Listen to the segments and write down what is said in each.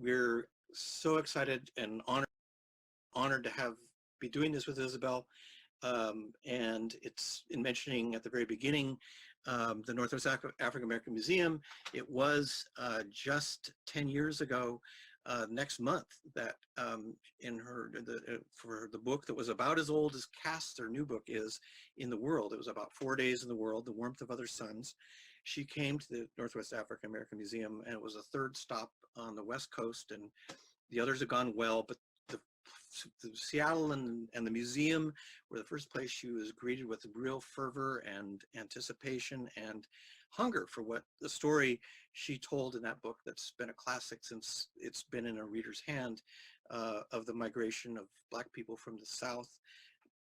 We're so excited and honored to be doing this with Isabel. And it's in mentioning at the very beginning the Northwest African American Museum. It was just 10 years ago next month that for the book that was about as old as Caste, their new book, is in the world. It was about 4 days in the world, The Warmth of Other Suns. She came to the Northwest African American Museum, and it was a third stop on the West Coast, and the others have gone well, but the Seattle and the museum were the first place she was greeted with real fervor and anticipation and hunger for what the story she told in that book that's been a classic since it's been in a reader's hand, of the migration of Black people from the South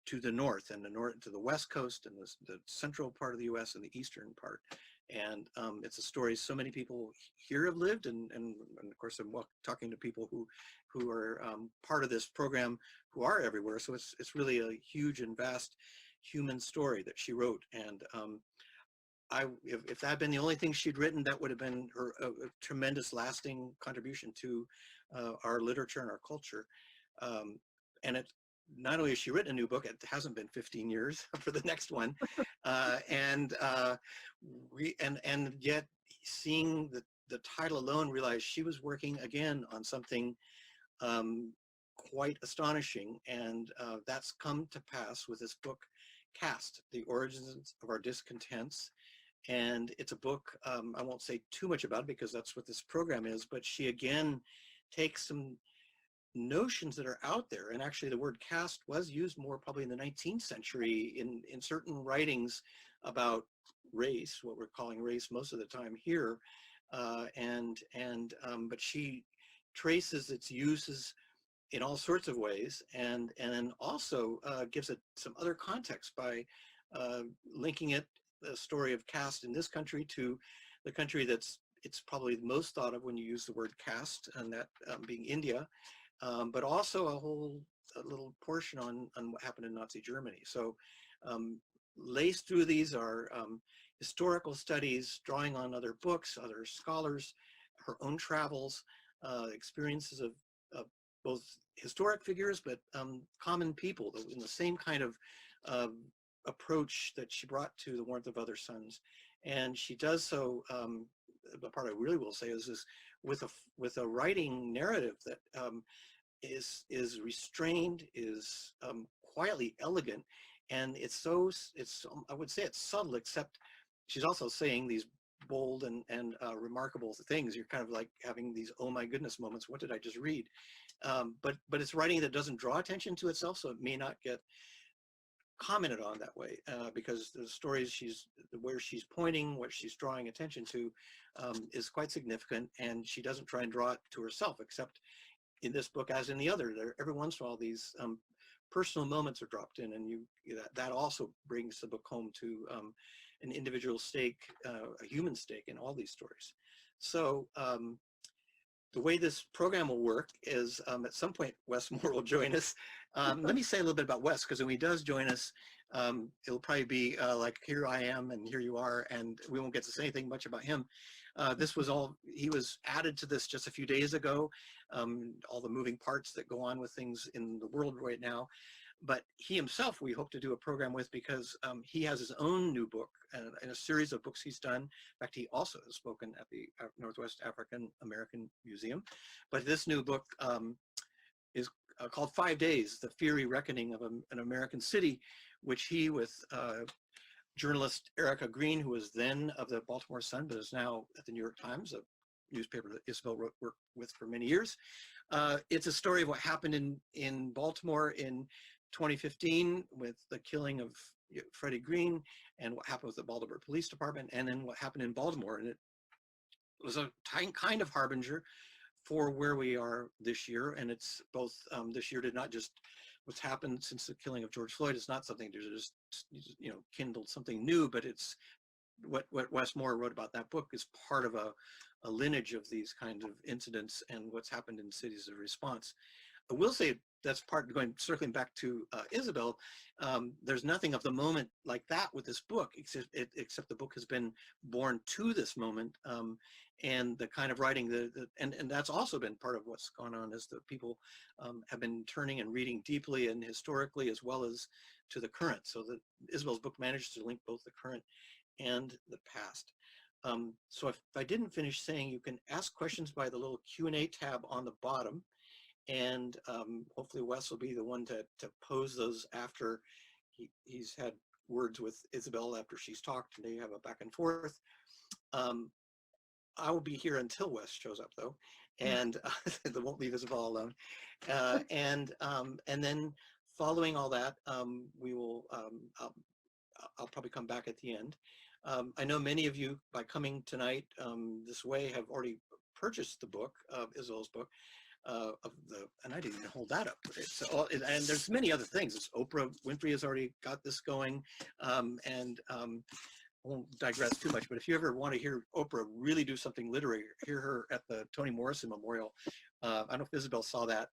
to the North, and the North to the West Coast, and the central part of the US and the eastern part. And it's a story so many people here have lived, and of course I'm talking to people who are part of this program who are everywhere. So it's really a huge and vast human story that she wrote. And if that had been the only thing she'd written, that would have been her a tremendous lasting contribution to our literature and our culture. And it, not only has she written a new book, it hasn't been 15 years for the next one. And yet seeing the title alone, realized she was working again on something quite astonishing. And that's come to pass with this book, Caste, The Origins of Our Discontents. And it's a book, I won't say too much about it because that's what this program is, but she again takes some notions that are out there. And actually the word caste was used more probably in the 19th century in certain writings about race, what we're calling race most of the time here. But she traces its uses in all sorts of ways, and then also gives it some other context by linking it, the story of caste in this country, to the country it's probably most thought of when you use the word caste, and that being India, but also a little portion on what happened in Nazi Germany. So laced through these are historical studies, drawing on other books, other scholars, her own travels, experiences of both historic figures, but common people in the same kind of approach that she brought to The Warmth of Other Suns. And she does so, the part I really will say is with a writing narrative that is restrained, is quietly elegant, and it's I would say it's subtle, except she's also saying these bold and remarkable things. You're kind of like having these oh my goodness moments. What did I just read? But it's writing that doesn't draw attention to itself, so it may not get commented on that way, because the stories where she's pointing, what she's drawing attention to, is quite significant, and she doesn't try and draw it to herself, except in this book, as in the other, every once in a while these personal moments are dropped in, and that also brings the book home to an individual stake, a human stake in all these stories. So the way this program will work is at some point Wes Moore will join us. Let me say a little bit about Wes, because when he does join us, it'll probably be like, here I am and here you are, and we won't get to say anything much about him. He was added to this just a few days ago, all the moving parts that go on with things in the world right now. But he himself, we hope to do a program with, because he has his own new book and a series of books he's done. In fact, he also has spoken at the Northwest African American Museum. But this new book is called 5 Days, The Fiery Reckoning of an American City, which he, with journalist Erica Green, who was then of the Baltimore Sun, but is now at the New York Times, a newspaper that Isabel worked with for many years. It's a story of what happened in Baltimore in 2015 with the killing of Freddie Green, and what happened with the Baltimore Police Department, and then what happened in Baltimore. And it was a kind of harbinger for where we are this year. And it's both, this year did not just, what's happened since the killing of George Floyd is not something to just, kindled something new, but it's what Wes Moore wrote about that book is part of a lineage of these kinds of incidents and what's happened in cities of response. I will say that's circling back to Isabel, there's nothing of the moment like that with this book, except the book has been born to this moment, and the kind of writing and that's also been part of what's gone on, is that people have been turning and reading deeply and historically as well as to the current. So that Isabel's book manages to link both the current and the past. So if I didn't finish saying, you can ask questions by the little Q&A tab on the bottom, and hopefully Wes will be the one to pose those after he's had words with Isabel, after she's talked, and they have a back and forth. I will be here until Wes shows up, though, and they won't leave Isabel alone. And then following all that, we will. I'll probably come back at the end. I know many of you, by coming tonight this way, have already purchased the book, Isabel's book, and I didn't even hold that up. So, and there's many other things. It's Oprah Winfrey has already got this going, and I won't digress too much, but if you ever want to hear Oprah really do something literary, hear her at the Toni Morrison Memorial. I don't know if Isabel saw that,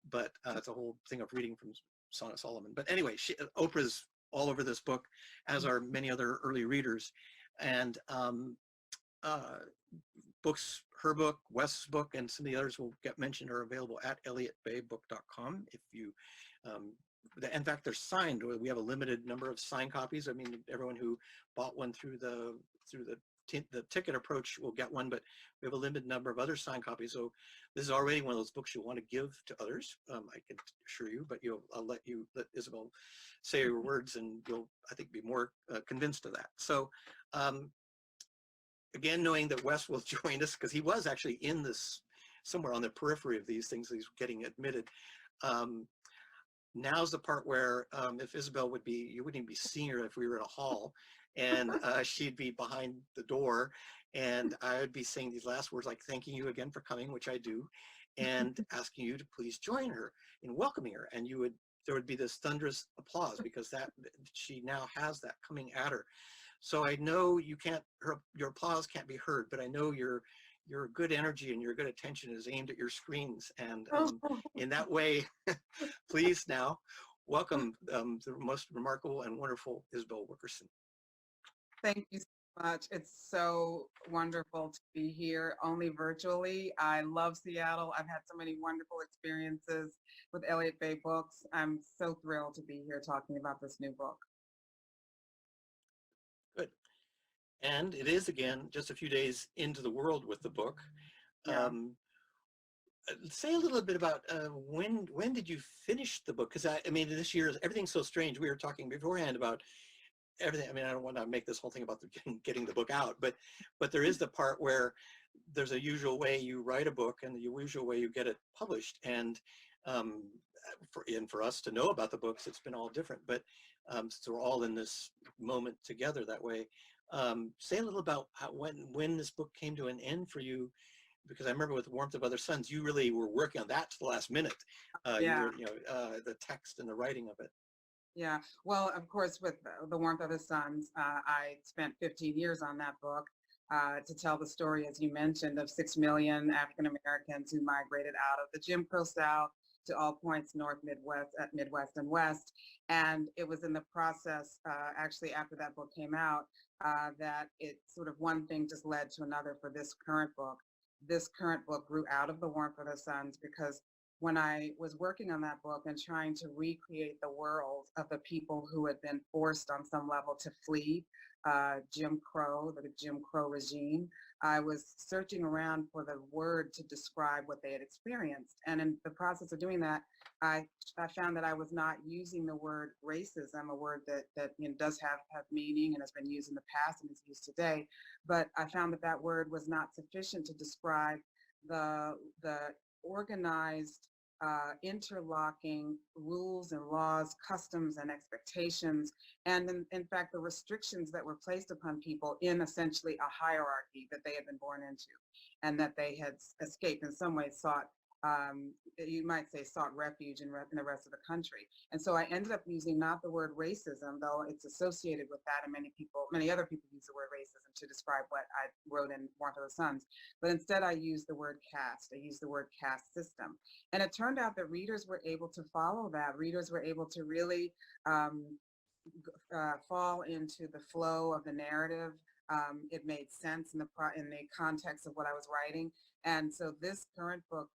but it's a whole thing of reading from Song of Solomon. But anyway, Oprah's all over this book, as are many other early readers. And books, her book, Wes's book, and some of the others will get mentioned are available at elliottbaybook.com. If you, in fact, they're signed. We have a limited number of signed copies. I mean, everyone who bought one through the ticket approach will get one, but we have a limited number of other signed copies. So this is already one of those books you'll want to give to others. I can assure you, but I'll let Isabel say your words, and you'll, I think, be more convinced of that. So again, knowing that Wes will join us, because he was actually in this, somewhere on the periphery of these things, he's getting admitted. Now's the part where if Isabel would be, you wouldn't even be seeing her if we were in a hall, and she'd be behind the door, and I would be saying these last words, like thanking you again for coming, which I do, and asking you to please join her in welcoming her. And there would be this thunderous applause, because that she now has that coming at her. So I know you can't, your applause can't be heard, but I know your good energy and your good attention is aimed at your screens. And in that way, please now welcome the most remarkable and wonderful Isabel Wilkerson. Thank you so much. It's so wonderful to be here, only virtually. I love Seattle. I've had so many wonderful experiences with Elliott Bay Books. I'm so thrilled to be here talking about this new book. Good. And it is, again, just a few days into the world with the book. Yeah. Say a little bit about when did you finish the book? Because I mean, this year, everything's so strange. We were talking beforehand about everything. I mean, I don't want to make this whole thing about getting the book out, but there is the part where there's a usual way you write a book and the usual way you get it published. And for us to know about the books, it's been all different. But so we're all in this moment together that way. Say a little about when this book came to an end for you, because I remember with The Warmth of Other Suns, you really were working on that to the last minute. Yeah. The text and the writing of it. Yeah. Well, of course, with The Warmth of the Suns, I spent 15 years on that book to tell the story, as you mentioned, of 6 million African Americans who migrated out of the Jim Crow South to all points north, Midwest, and West. And it was in the process, actually, after that book came out, that it sort of one thing just led to another for this current book. This current book grew out of The Warmth of the Suns, because when I was working on that book and trying to recreate the world of the people who had been forced on some level to flee Jim Crow, the Jim Crow regime, I was searching around for the word to describe what they had experienced. And in the process of doing that, I found that I was not using the word racism, a word that does have meaning and has been used in the past and is used today. But I found that word was not sufficient to describe the organized, interlocking rules and laws, customs and expectations, and in fact, the restrictions that were placed upon people in essentially a hierarchy that they had been born into, and that they had escaped, in some ways sought, you might say, sought refuge in the rest of the country. And so I ended up using not the word racism, though it's associated with that, and many other people use the word racism to describe what I wrote in Warmth of the Suns, but instead I used the word caste. I used the word caste system. And it turned out that readers were able to follow that. Readers were able to really fall into the flow of the narrative. It made sense in the context of what I was writing. And so this current book,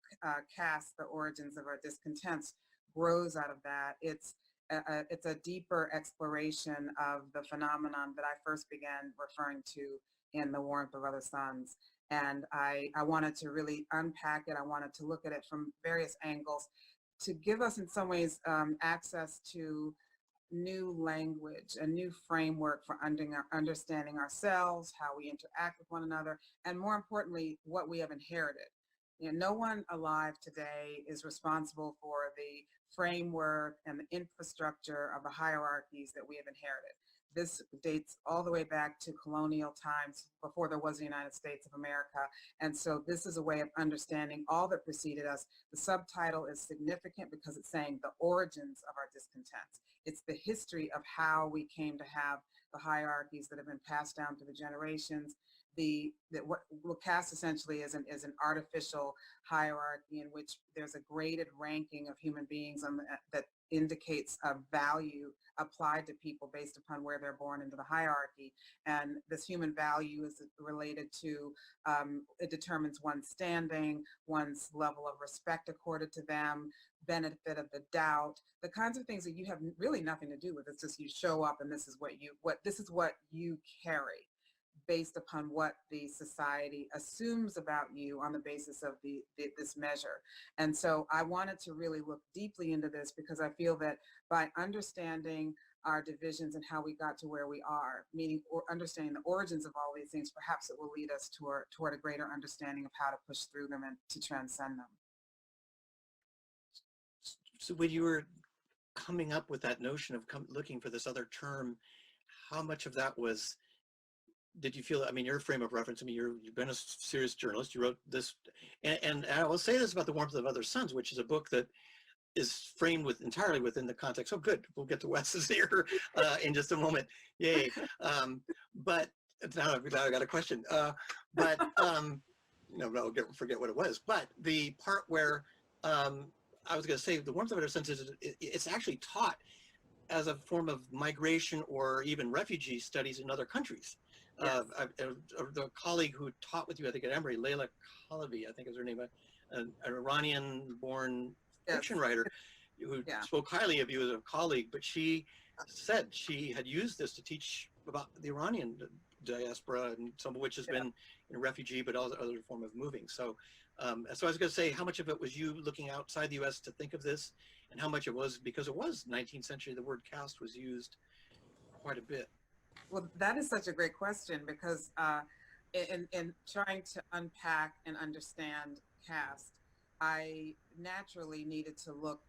Caste, The Origins of Our Discontents, grows out of that. It's a deeper exploration of the phenomenon that I first began referring to in The Warmth of Other Suns. And I wanted to really unpack it. I wanted to look at it from various angles to give us in some ways access to new language, a new framework for understanding ourselves, how we interact with one another, and more importantly, what we have inherited. You know, no one alive today is responsible for the framework and the infrastructure of the hierarchies that we have inherited. This dates all the way back to colonial times before there was the United States of America. And so this is a way of understanding all that preceded us. The subtitle is significant because it's saying the origins of our discontents. It's the history of how we came to have the hierarchies that have been passed down through the generations. What caste essentially is an artificial hierarchy in which there's a graded ranking of human beings that indicates a value applied to people based upon where they're born into the hierarchy. And this human value is related to, it determines one's standing, one's level of respect accorded to them, benefit of the doubt, the kinds of things that you have really nothing to do with. It's just you show up and this is what you carry, based upon what the society assumes about you on the basis of this measure. And so I wanted to really look deeply into this because I feel that by understanding our divisions and how we got to where we are, meaning understanding the origins of all these things, perhaps it will lead us toward a greater understanding of how to push through them and to transcend them. So when you were coming up with that notion of looking for this other term, how much of that was, did you feel, I mean, your frame of reference, I mean, you've been a serious journalist, you wrote this, and I will say this about The Warmth of Other Suns, which is a book that is framed entirely within the context. Oh, good, we'll get to Wes's here in just a moment, yay. But now I've got a question. No, forget what it was. But the part where I was gonna say The Warmth of Other Suns it's actually taught as a form of migration or even refugee studies in other countries. Yes. The colleague who taught with you, I think at Emory, Layla Kalavi, I think is her name, an Iranian-born fiction writer who spoke highly of you as a colleague, but she said she had used this to teach about the Iranian diaspora, and some of which has been in refugee, but also other form of moving. So I was going to say, how much of it was you looking outside the U.S. to think of this, and how much it was because it was 19th century, the word caste was used quite a bit. Well, that is such a great question because in trying to unpack and understand caste, I naturally needed to look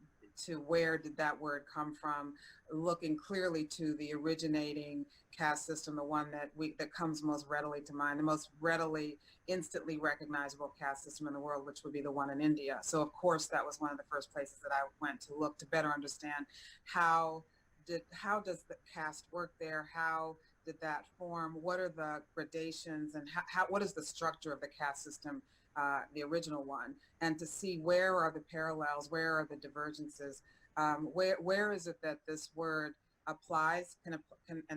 to where did that word come from, looking clearly to the originating caste system, the one that comes most readily to mind, the most readily, instantly recognizable caste system in the world, which would be the one in India. So of course, that was one of the first places that I went to look to better understand how does the caste work there? How did that form? What are the gradations and what is the structure of the caste system, the original one? And to see where are the parallels, where are the divergences, where is it that this word applies and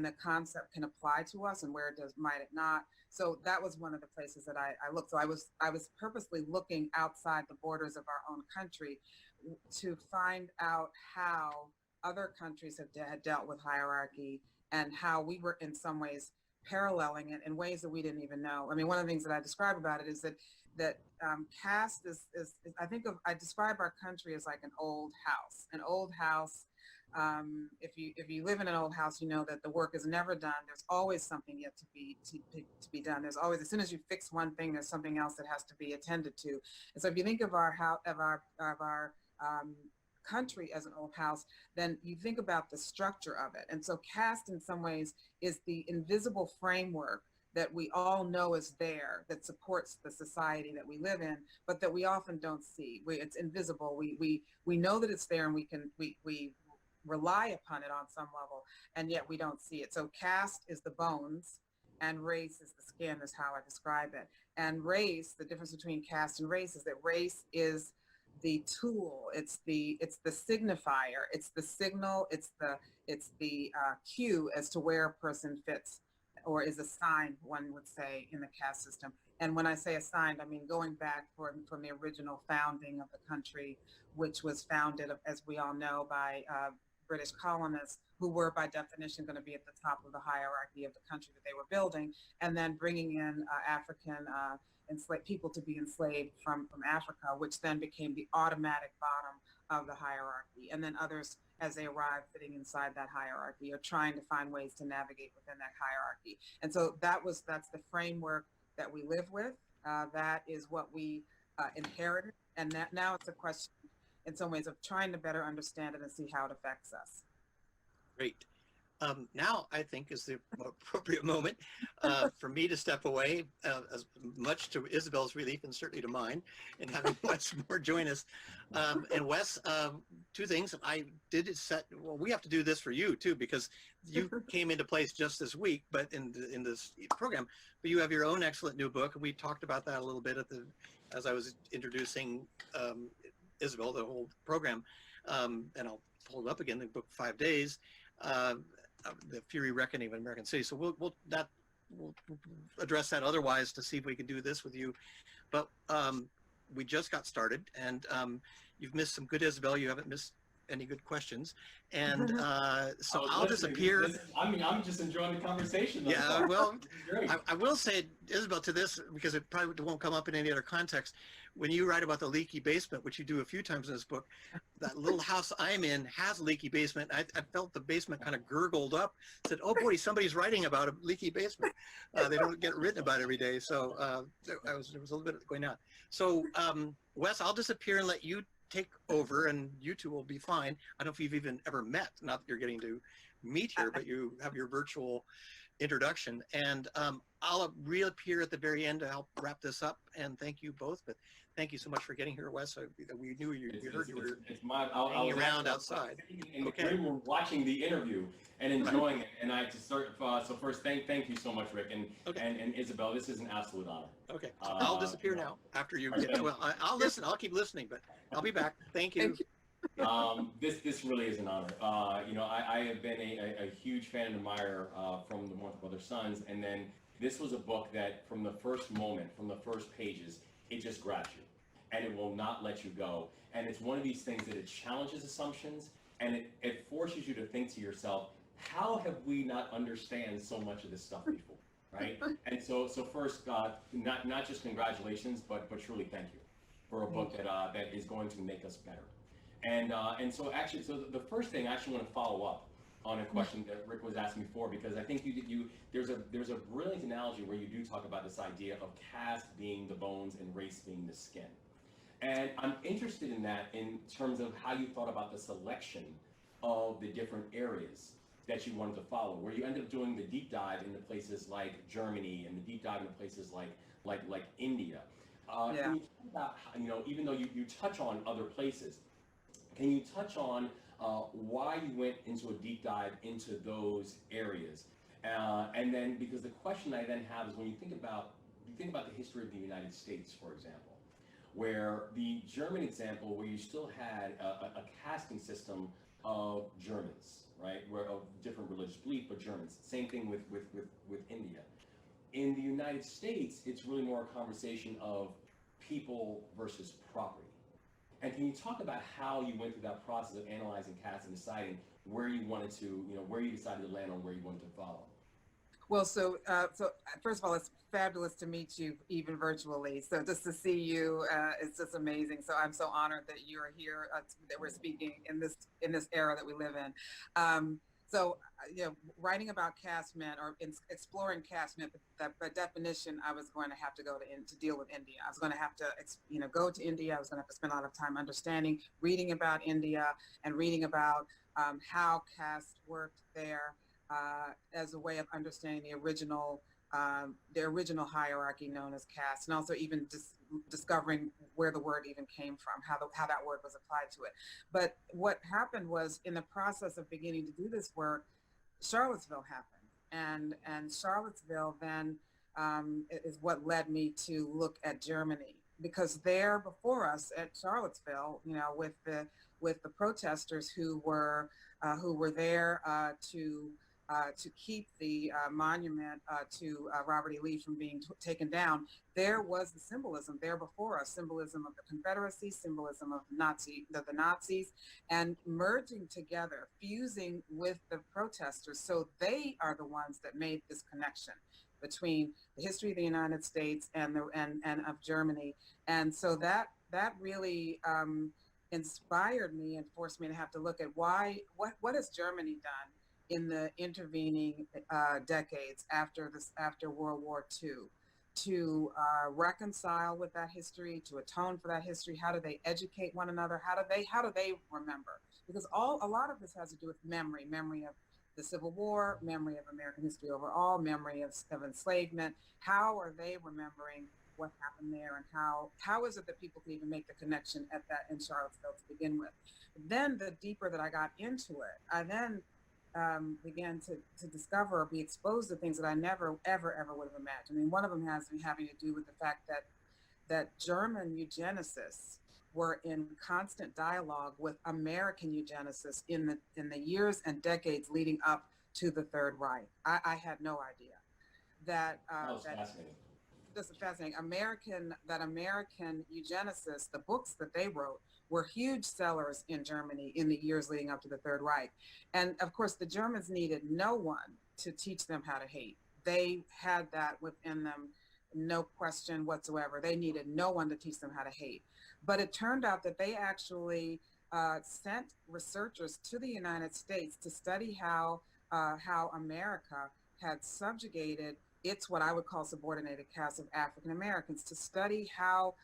the concept can apply to us, and where might it not? So that was one of the places that I looked. So I was purposely looking outside the borders of our own country to find out how other countries have dealt with hierarchy and how we were in some ways paralleling it in ways that we didn't even know. I mean, one of the things that I describe about it is that caste is I describe our country as like an old house. An old house, if you live in an old house, you know that the work is never done. There's always something yet to be done. There's always, as soon as you fix one thing, there's something else that has to be attended to. And so if you think of our country as an old house, then you think about the structure of it. And so caste in some ways is the invisible framework that we all know is there, that supports the society that we live in, but that we often don't see. It's invisible. We know that it's there, and we rely upon it on some level, and yet we don't see it. So caste is the bones, and race is the skin, is how I describe it. And race, the difference between caste and race is that race is the tool, it's the signifier, it's the signal, it's the cue as to where a person fits or is assigned, one would say, in the caste system. And when I say assigned, I mean going back from the original founding of the country, which was founded, as we all know, by British colonists who were by definition going to be at the top of the hierarchy of the country that they were building, and then bringing in African enslaved people to be enslaved from Africa, which then became the automatic bottom of the hierarchy. And then others, as they arrive, fitting inside that hierarchy or trying to find ways to navigate within that hierarchy. And so that's the framework that we live with. That is what we inherited. And that now it's a question in some ways of trying to better understand it and see how it affects us. Great. Now I think is the appropriate moment for me to step away, as much to Isabel's relief and certainly to mine, and having Wes Moore join us. And Wes, two things. I did set. Well, we have to do this for you too, because you came into place just this week, but in this program. But you have your own excellent new book, and we talked about that a little bit as I was introducing Isabel, the whole program. And I'll pull it up again. The book 5 days. The Fury Reckoning of an American City. So we'll address that otherwise to see if we can do this with you. But we just got started, and you've missed some good Isabel. You haven't missed any good questions. And so I'll disappear. I'm just enjoying the conversation. Yeah, well, I will say, Isabel, to this, because it probably won't come up in any other context. When you write about the leaky basement, which you do a few times in this book, that little house I'm in has a leaky basement. I felt the basement kind of gurgled up, said, oh boy, somebody's writing about a leaky basement. They don't get written about every day. So there was a little bit going on. So Wes, I'll disappear and let you take over, and you two will be fine. I don't know if you've even ever met, not that you're getting to meet here, but you have your virtual introduction. And I'll reappear at the very end to help wrap this up. And thank you both. But thank you so much for getting here, Wes. We knew we heard you were hanging around outside. Okay. We were watching the interview and enjoying it. And I to start. So first, thank you so much, Rick, and Isabel. This is an absolute honor. Okay. So I'll disappear now after you get. Well, I'll listen. I'll keep listening, but I'll be back. Thank you. This really is an honor. I have been a huge fan and admirer from the North Brother Sons, and then this was a book that from the first moment, from the first pages, it just grabs you, and it will not let you go. And it's one of these things that it challenges assumptions, and it forces you to think to yourself, how have we not understand so much of this stuff before, right? And so first, not just congratulations, but truly thank you for a book that is going to make us better. And so actually, the first thing I actually want to follow up on a question that Rick was asking before, because I think there's a brilliant analogy where you do talk about this idea of caste being the bones and race being the skin. And I'm interested in that in terms of how you thought about the selection of the different areas that you wanted to follow, where you ended up doing the deep dive into places like Germany and the deep dive into places like India. Can you talk about, even though you touch on other places, can you touch on why you went into a deep dive into those areas? And then, because the question I then have is, when you think about the history of the United States, for example, where the German example, where you still had a casting system of Germans, right, of different religious belief, but Germans. Same thing with India. In the United States, it's really more a conversation of people versus property. And can you talk about how you went through that process of analyzing caste and deciding where you wanted to, where you decided to land on where you wanted to follow? Well, so first of all, it's fabulous to meet you even virtually. So just to see you, it's just amazing. So I'm so honored that you're here, that we're speaking in this era that we live in. Writing about caste meant, or exploring caste meant that by definition, I was going to have to go to deal with India. I was going to have to, go to India. I was going to have to spend a lot of time understanding, reading about India, and reading about how caste worked there as a way of understanding the original hierarchy known as caste, and also even discovering where the word even came from, how that word was applied to it. But what happened was, in the process of beginning to do this work, Charlottesville happened, and Charlottesville then is what led me to look at Germany, because there before us at Charlottesville, with the protesters who were there to to keep the monument to Robert E. Lee from being taken down, there was the symbolism there before us, symbolism of the Confederacy, symbolism of the Nazis, and merging together, fusing with the protesters. So they are the ones that made this connection between the history of the United States and of Germany. And so that really inspired me and forced me to have to look at what has Germany done in the intervening decades after World War II to reconcile with that history, to atone for that history. How do they educate one another? How do they remember? Because a lot of this has to do with memory of the Civil War, memory of American history overall, memory of enslavement. How are they remembering what happened there, and how is it that people can even make the connection in Charlottesville to begin with? Then the deeper that I got into it, I then began to discover or be exposed to things that I never, ever, ever would have imagined. I mean, one of them has been having to do with the fact that German eugenicists were in constant dialogue with American eugenicists in the years and decades leading up to the Third Reich. I had no idea that. That was fascinating. This is fascinating. American eugenicists, the books that they wrote were huge sellers in Germany in the years leading up to the Third Reich. And of course, the Germans needed no one to teach them how to hate. They had that within them, no question whatsoever. They needed no one to teach them how to hate. But it turned out that they actually sent researchers to the United States to study how America had subjugated what I would call subordinated castes of African Americans, to study how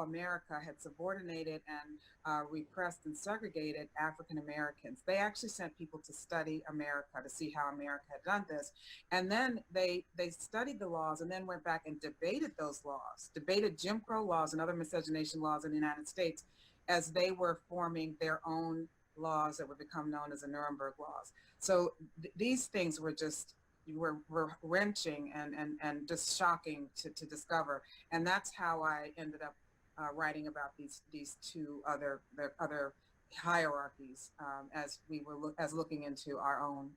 America had subordinated and repressed and segregated African Americans. They actually sent people to study America, to see how America had done this. And then they studied the laws and then went back and debated those laws, debated Jim Crow laws and other miscegenation laws in the United States as they were forming their own laws that would become known as the Nuremberg laws. So these things were just were wrenching and just shocking to discover. And that's how I ended up writing about these two other hierarchies as we were looking into our own.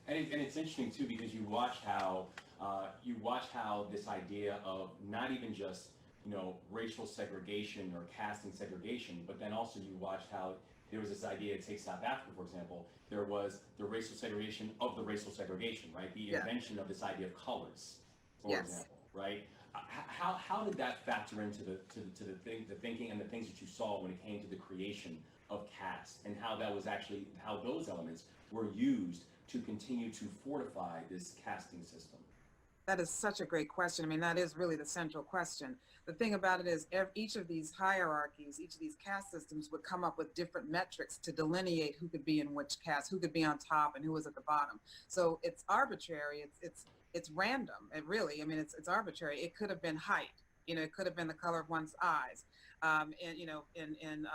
And it's interesting too, because you watch how this idea of not even just racial segregation or casting segregation, but then also you watch how there was this idea, take South Africa, for example, there was the racial segregation of the racial segregation, right? The invention of this idea of colors, for example, right? How did that factor into the thinking and the things that you saw when it came to the creation of caste, and how those elements were used to continue to fortify this casting system? That is such a great question. I mean, that is really the central question. The thing about it is each of these hierarchies, each of these caste systems would come up with different metrics to delineate who could be in which caste, who could be on top and who was at the bottom. So it's arbitrary. It's random. It really, I mean, it's arbitrary. It could have been height. It could have been the color of one's eyes. And in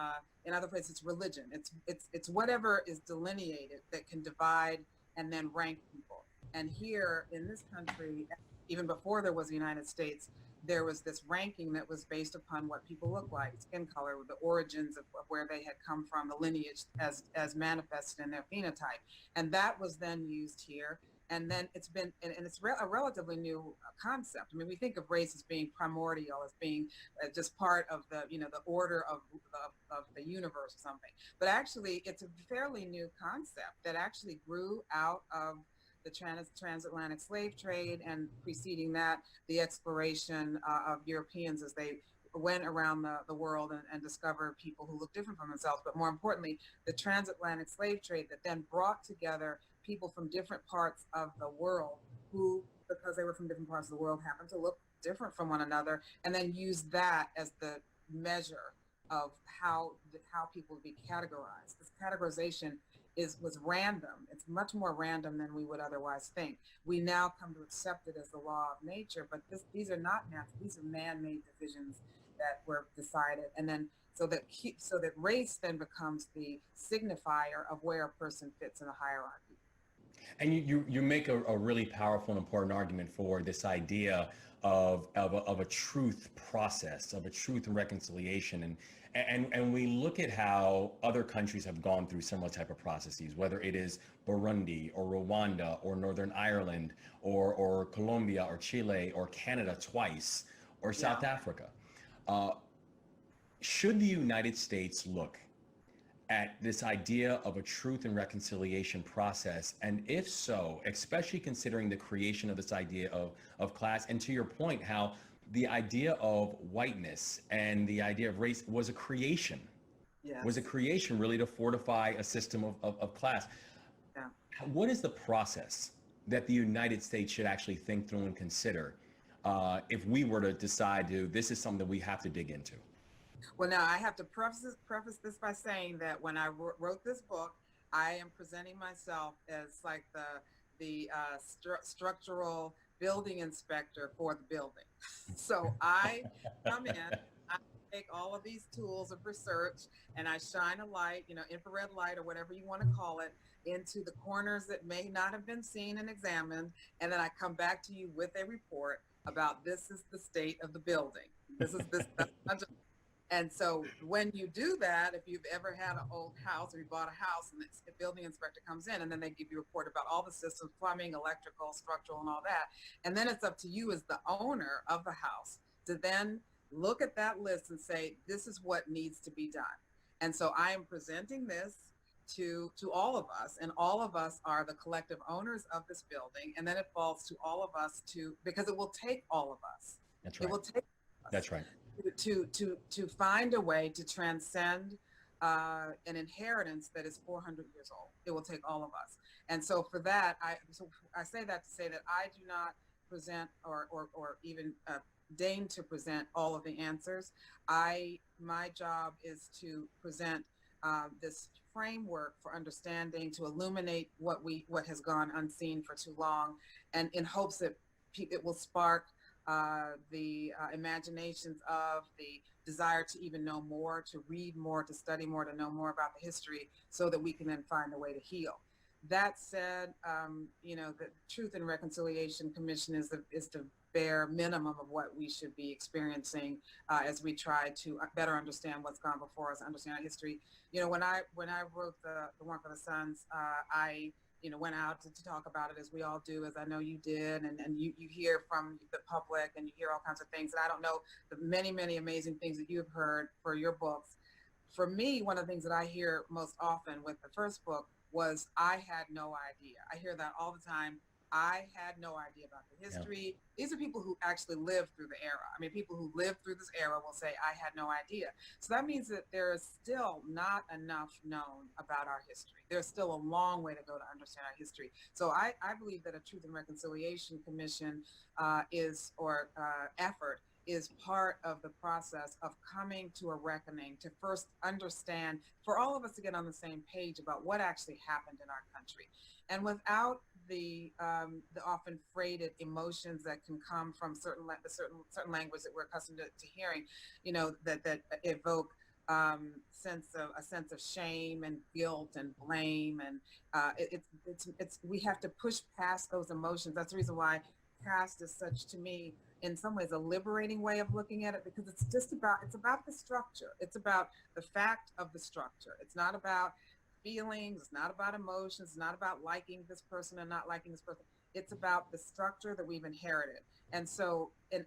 other places, it's religion. It's whatever is delineated that can divide and then rank people. And here in this country, even before there was the United States, there was this ranking that was based upon what people look like, skin color, the origins of where they had come from, the lineage as manifested in their phenotype. And that was then used here. And then it's been, and it's a relatively new concept. I mean, we think of race as being primordial, as being just part of the order of the universe or something. But actually, it's a fairly new concept that actually grew out of the transatlantic slave trade, and preceding that, the exploration of Europeans as they went around the world and discovered people who looked different from themselves. But more importantly, the transatlantic slave trade that then brought together people from different parts of the world who, because they were from different parts of the world, happened to look different from one another, and then used that as the measure of how people would be categorized. This categorization was random. It's much more random than we would otherwise think. We now come to accept it as the law of nature, but these are not natural. These are man-made divisions that were decided, and then so that race then becomes the signifier of where a person fits in the hierarchy. And you make a really powerful and important argument for this idea of a truth process, of a truth and reconciliation. And we look at how other countries have gone through similar type of processes, whether it is Burundi or Rwanda or Northern Ireland or Colombia or Chile or Canada twice or South Africa. Should the United States look at this idea of a truth and reconciliation process? And if so, especially considering the creation of this idea of class, and to your point, how the idea of whiteness and the idea of race was a creation, was a creation really to fortify a system of class. Yeah. What is the process that the United States should actually think through and consider if we were to decide this is something that we have to dig into? Well, now I have to preface this by saying that when I wrote this book, I am presenting myself as like the structural building inspector for the building. So I come in, I take all of these tools of research and I shine a light, infrared light or whatever you want to call it, into the corners that may not have been seen and examined. And then I come back to you with a report about this is the state of the building. That's And so when you do that, if you've ever had an old house or you bought a house and the building inspector comes in and then they give you a report about all the systems, plumbing, electrical, structural, and all that. And then it's up to you as the owner of the house to then look at that list and say, this is what needs to be done. And so I am presenting this to all of us, and all of us are the collective owners of this building. And then it falls to all of us because it will take all of us. That's right. It will take us. That's right. To find a way to transcend an inheritance that is 400 years old. It will take all of us. And so for that, I say that to say that I do not present or even deign to present all of the answers. My job is to present this framework for understanding, to illuminate what has gone unseen for too long, and in hopes that it will spark the imaginations of the desire to even know more, to read more, to study more, to know more about the history, so that we can then find a way to heal. That said, the Truth and Reconciliation Commission is the bare minimum of what we should be experiencing as we try to better understand what's gone before us, understand our history. When I wrote the Warmth of the Suns, I went out to talk about it, as we all do, as I know you did, and you hear from the public and you hear all kinds of things. And I don't know the many, many amazing things that you've heard for your books. For me, one of the things that I hear most often with the first book was, I had no idea. I hear that all the time. I had no idea about the history. Yeah. These are people who actually lived through the era. I mean, people who lived through this era will say, I had no idea. So that means that there is still not enough known about our history. There's still a long way to go to understand our history. So I believe that a Truth and Reconciliation Commission effort is part of the process of coming to a reckoning, to first understand, for all of us to get on the same page about what actually happened in our country. And without the often freighted emotions that can come from certain language that we're accustomed to hearing, that evoke a sense of shame and guilt and blame, and we have to push past those emotions. That's the reason why Caste is such, to me, in some ways, a liberating way of looking at it, because it's about the structure. It's about the fact of the structure. It's not about feelings. It's not about emotions. It's not about liking this person and not liking this person. It's about the structure that we've inherited. And so, an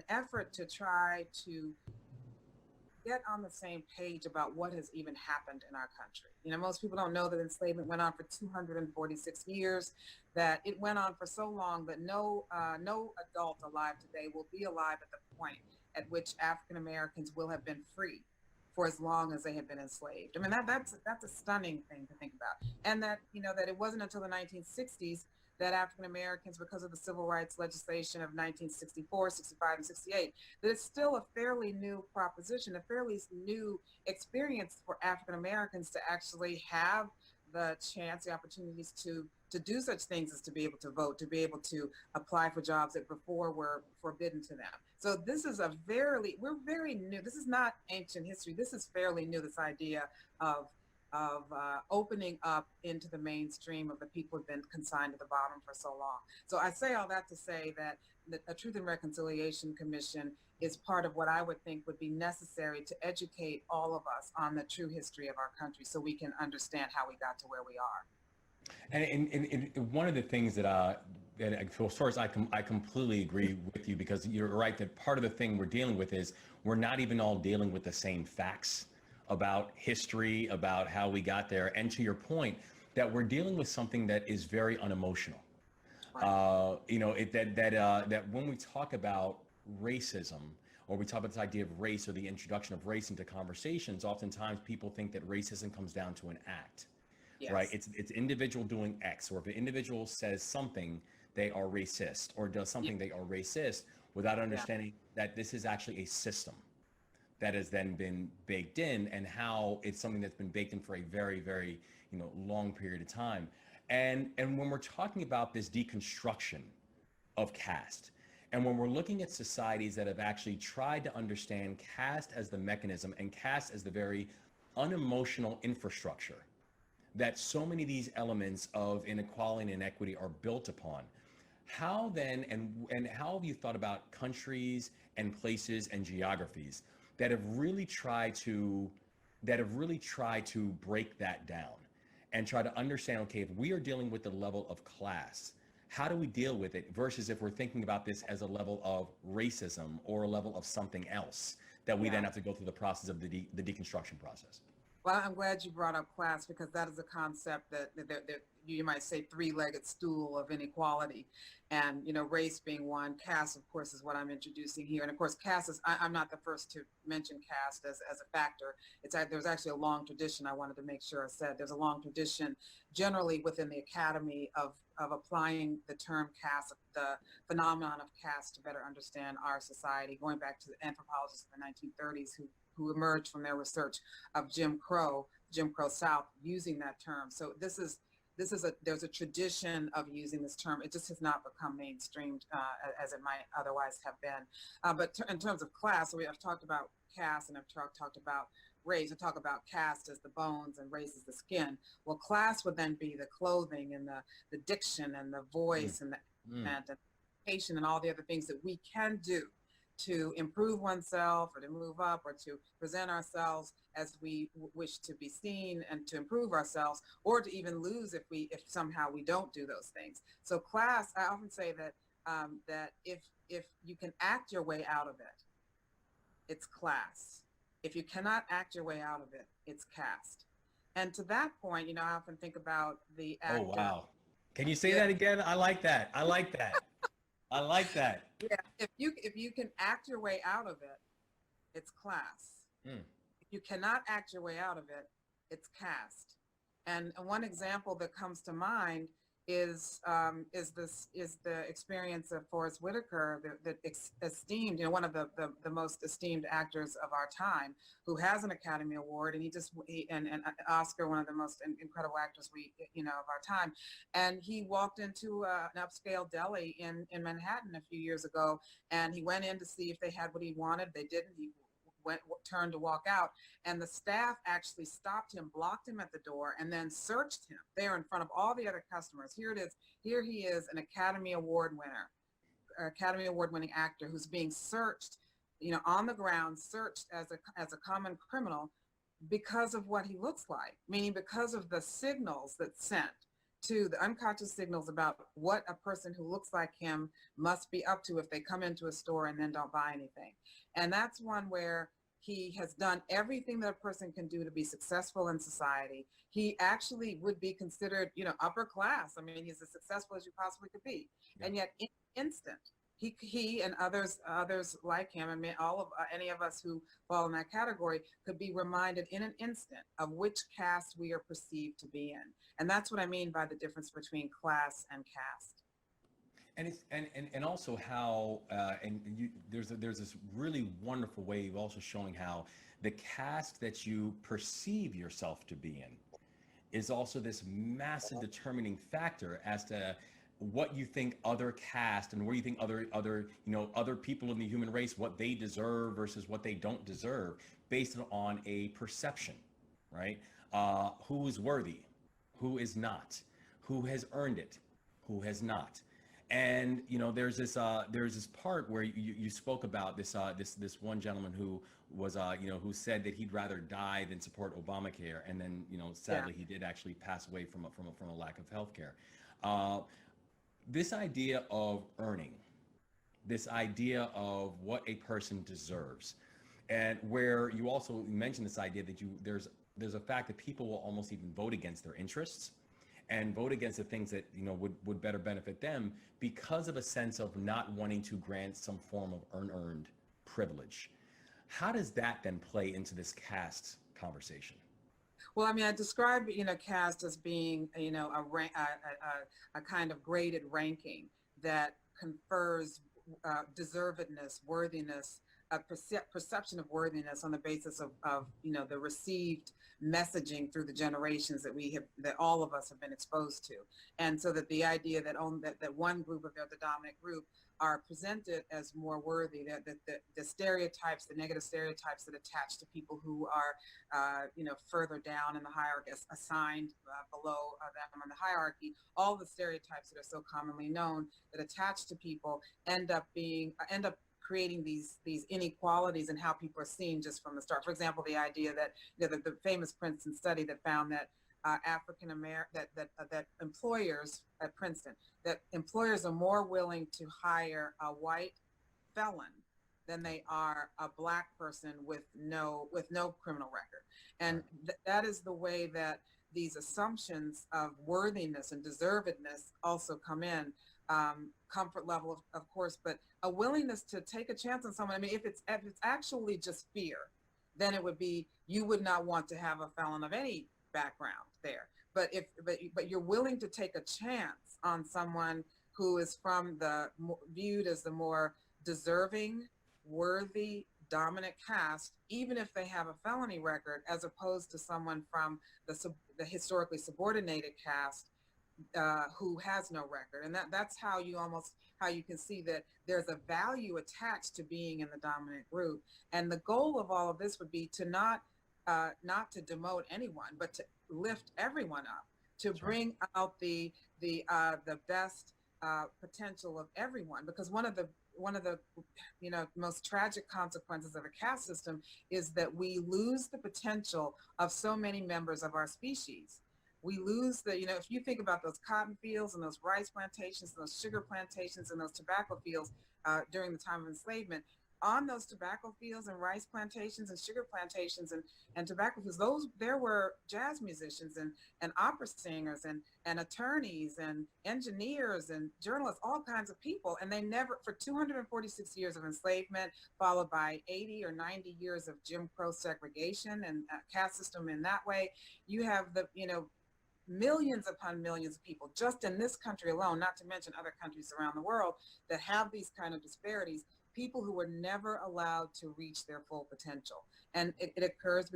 effort to try to get on the same page about what has even happened in our country. Most people don't know that enslavement went on for 246 years, that it went on for so long that no adult alive today will be alive at the point at which African Americans will have been free for as long as they had been enslaved. I mean, that's a stunning thing to think about. And that, that it wasn't until the 1960s that African Americans, because of the civil rights legislation of 1964, 65, and 68, that it's still a fairly new proposition, a fairly new experience for African Americans to actually have the chance, the opportunities to do such things as to be able to vote, to be able to apply for jobs that before were forbidden to them. So this is we're very new. This is not ancient history. This is fairly new, this idea of opening up into the mainstream of the people who've been consigned to the bottom for so long. So I say all that to say that a Truth and Reconciliation Commission is part of what I would think would be necessary to educate all of us on the true history of our country so we can understand how we got to where we are. And one of the things that as far as I completely agree with you, because you're right that part of the thing we're dealing with is we're not even all dealing with the same facts about history, about how we got there, and to your point, that we're dealing with something that is very unemotional. That when we talk about racism, or we talk about this idea of race or the introduction of race into conversations, oftentimes people think that racism comes down to an act. Yes. Right? It's individual doing X, or if an individual says something, they are racist, or does something, they are racist, without understanding that this is actually a system that has then been baked in, and how it's something that's been baked in for a very, very, long period of time. And when we're talking about this deconstruction of caste, and when we're looking at societies that have actually tried to understand caste as the mechanism and caste as the very unemotional infrastructure that so many of these elements of inequality and inequity are built upon, how then, and how have you thought about countries and places and geographies that have really tried to break that down and try to understand, okay, if we are dealing with the level of class, how do we deal with it, versus if we're thinking about this as a level of racism or a level of something else that we then have to go through the process of the deconstruction process? Well, I'm glad you brought up class, because that is a concept that you might say three-legged stool of inequality, and race being one. Caste, of course, is what I'm introducing here, and of course, caste is. I'm not the first to mention caste as a factor. There's actually a long tradition. I wanted to make sure I said there's a long tradition, generally within the academy, of applying the term caste, the phenomenon of caste, to better understand our society, going back to the anthropologists in the 1930s who emerged from their research of Jim Crow South, using that term. So there's a tradition of using this term. It just has not become mainstreamed as it might otherwise have been. But in terms of class, so I've talked about caste, and I've talked about race. I talk about caste as the bones and race as the skin. Well, class would then be the clothing and the diction and the voice and the accent and education and all the other things that we can do to improve oneself, or to move up, or to present ourselves as we wish to be seen, and to improve ourselves, or to even lose if somehow we don't do those things. So class, I often say that that if you can act your way out of it, it's class. If you cannot act your way out of it, it's caste. And to that point, I often think about the actor. Oh, wow. Can you say that again? I like that. I like that. I like that. Yeah, if you can act your way out of it, it's class. If you cannot act your way out of it, it's caste. And one example that comes to mind is the experience of Forrest Whitaker, the esteemed, one of the most esteemed actors of our time, who has an Academy Award, and and Oscar, one of the most incredible actors of our time. And he walked into an upscale deli in Manhattan a few years ago, and he went in to see if they had what he wanted. They didn't. He turned to walk out, and the staff actually stopped him, blocked him at the door, and then searched him there in front of all the other customers. Here it is. Here he is, an Academy Award winner, Academy Award winning actor, who's being searched, on the ground, searched as a common criminal because of what he looks like, meaning because of the signals that's sent, to the unconscious signals about what a person who looks like him must be up to if they come into a store and then don't buy anything. And that's one where he has done everything that a person can do to be successful in society. He actually would be considered, upper class. I mean, he's as successful as you possibly could be. Yeah. And yet in an instant, he and others like him, and any of us who fall in that category, could be reminded in an instant of which caste we are perceived to be in. And that's what I mean by the difference between class and caste. And it's and also how there's this really wonderful way of also showing how the caste that you perceive yourself to be in is also this massive determining factor as to what you think other caste and where you think other people in the human race, what they deserve versus what they don't deserve, based on a perception. right? Who is worthy, who is not, who has earned it, who has not. And there's this part where you spoke about this one gentleman who was who said that he'd rather die than support Obamacare, and then sadly he did actually pass away from a lack of health care. This idea of earning, this idea of what a person deserves, and where you also mentioned this idea that there's a fact that people will almost even vote against their interests and vote against the things that would better benefit them because of a sense of not wanting to grant some form of unearned privilege. How does that then play into this caste conversation? Well, I mean, I describe, caste as being, a kind of graded ranking that confers deservedness, worthiness, a perception of worthiness on the basis of the received messaging through the generations that all of us have been exposed to. And so that the idea that one group of the dominant group are presented as more worthy, that the stereotypes, the negative stereotypes that attach to people who are, further down in the hierarchy, assigned below them on the hierarchy, all the stereotypes that are so commonly known that attach to people end up creating these inequalities in how people are seen just from the start. For example, the idea that the famous Princeton study that found that African American that employers at Princeton, that employers are more willing to hire a white felon than they are a black person with no criminal record. And that is the way that these assumptions of worthiness and deservedness also come in. Comfort level, of course, but a willingness to take a chance on someone. I mean, if it's actually just fear, then it would be, you would not want to have a felon of any background there. But you're willing to take a chance on someone who is viewed as the more deserving, worthy, dominant caste, even if they have a felony record, as opposed to someone from the historically subordinated caste who has no record. And that's how you can see that there's a value attached to being in the dominant group. And the goal of all of this would be to not to demote anyone, but to lift everyone up, to bring out the best potential of everyone. Because one of the most tragic consequences of a caste system is that we lose the potential of so many members of our species. We lose if you think about those cotton fields and those rice plantations, and those sugar plantations and those tobacco fields during the time of enslavement, on those tobacco fields and rice plantations and sugar plantations and tobacco fields, there were jazz musicians and opera singers and attorneys and engineers and journalists, all kinds of people. And they never, for 246 years of enslavement, followed by 80 or 90 years of Jim Crow segregation and caste system in that way, you have millions upon millions of people just in this country alone, not to mention other countries around the world, that have these kind of disparities, people who were never allowed to reach their full potential. And it occurs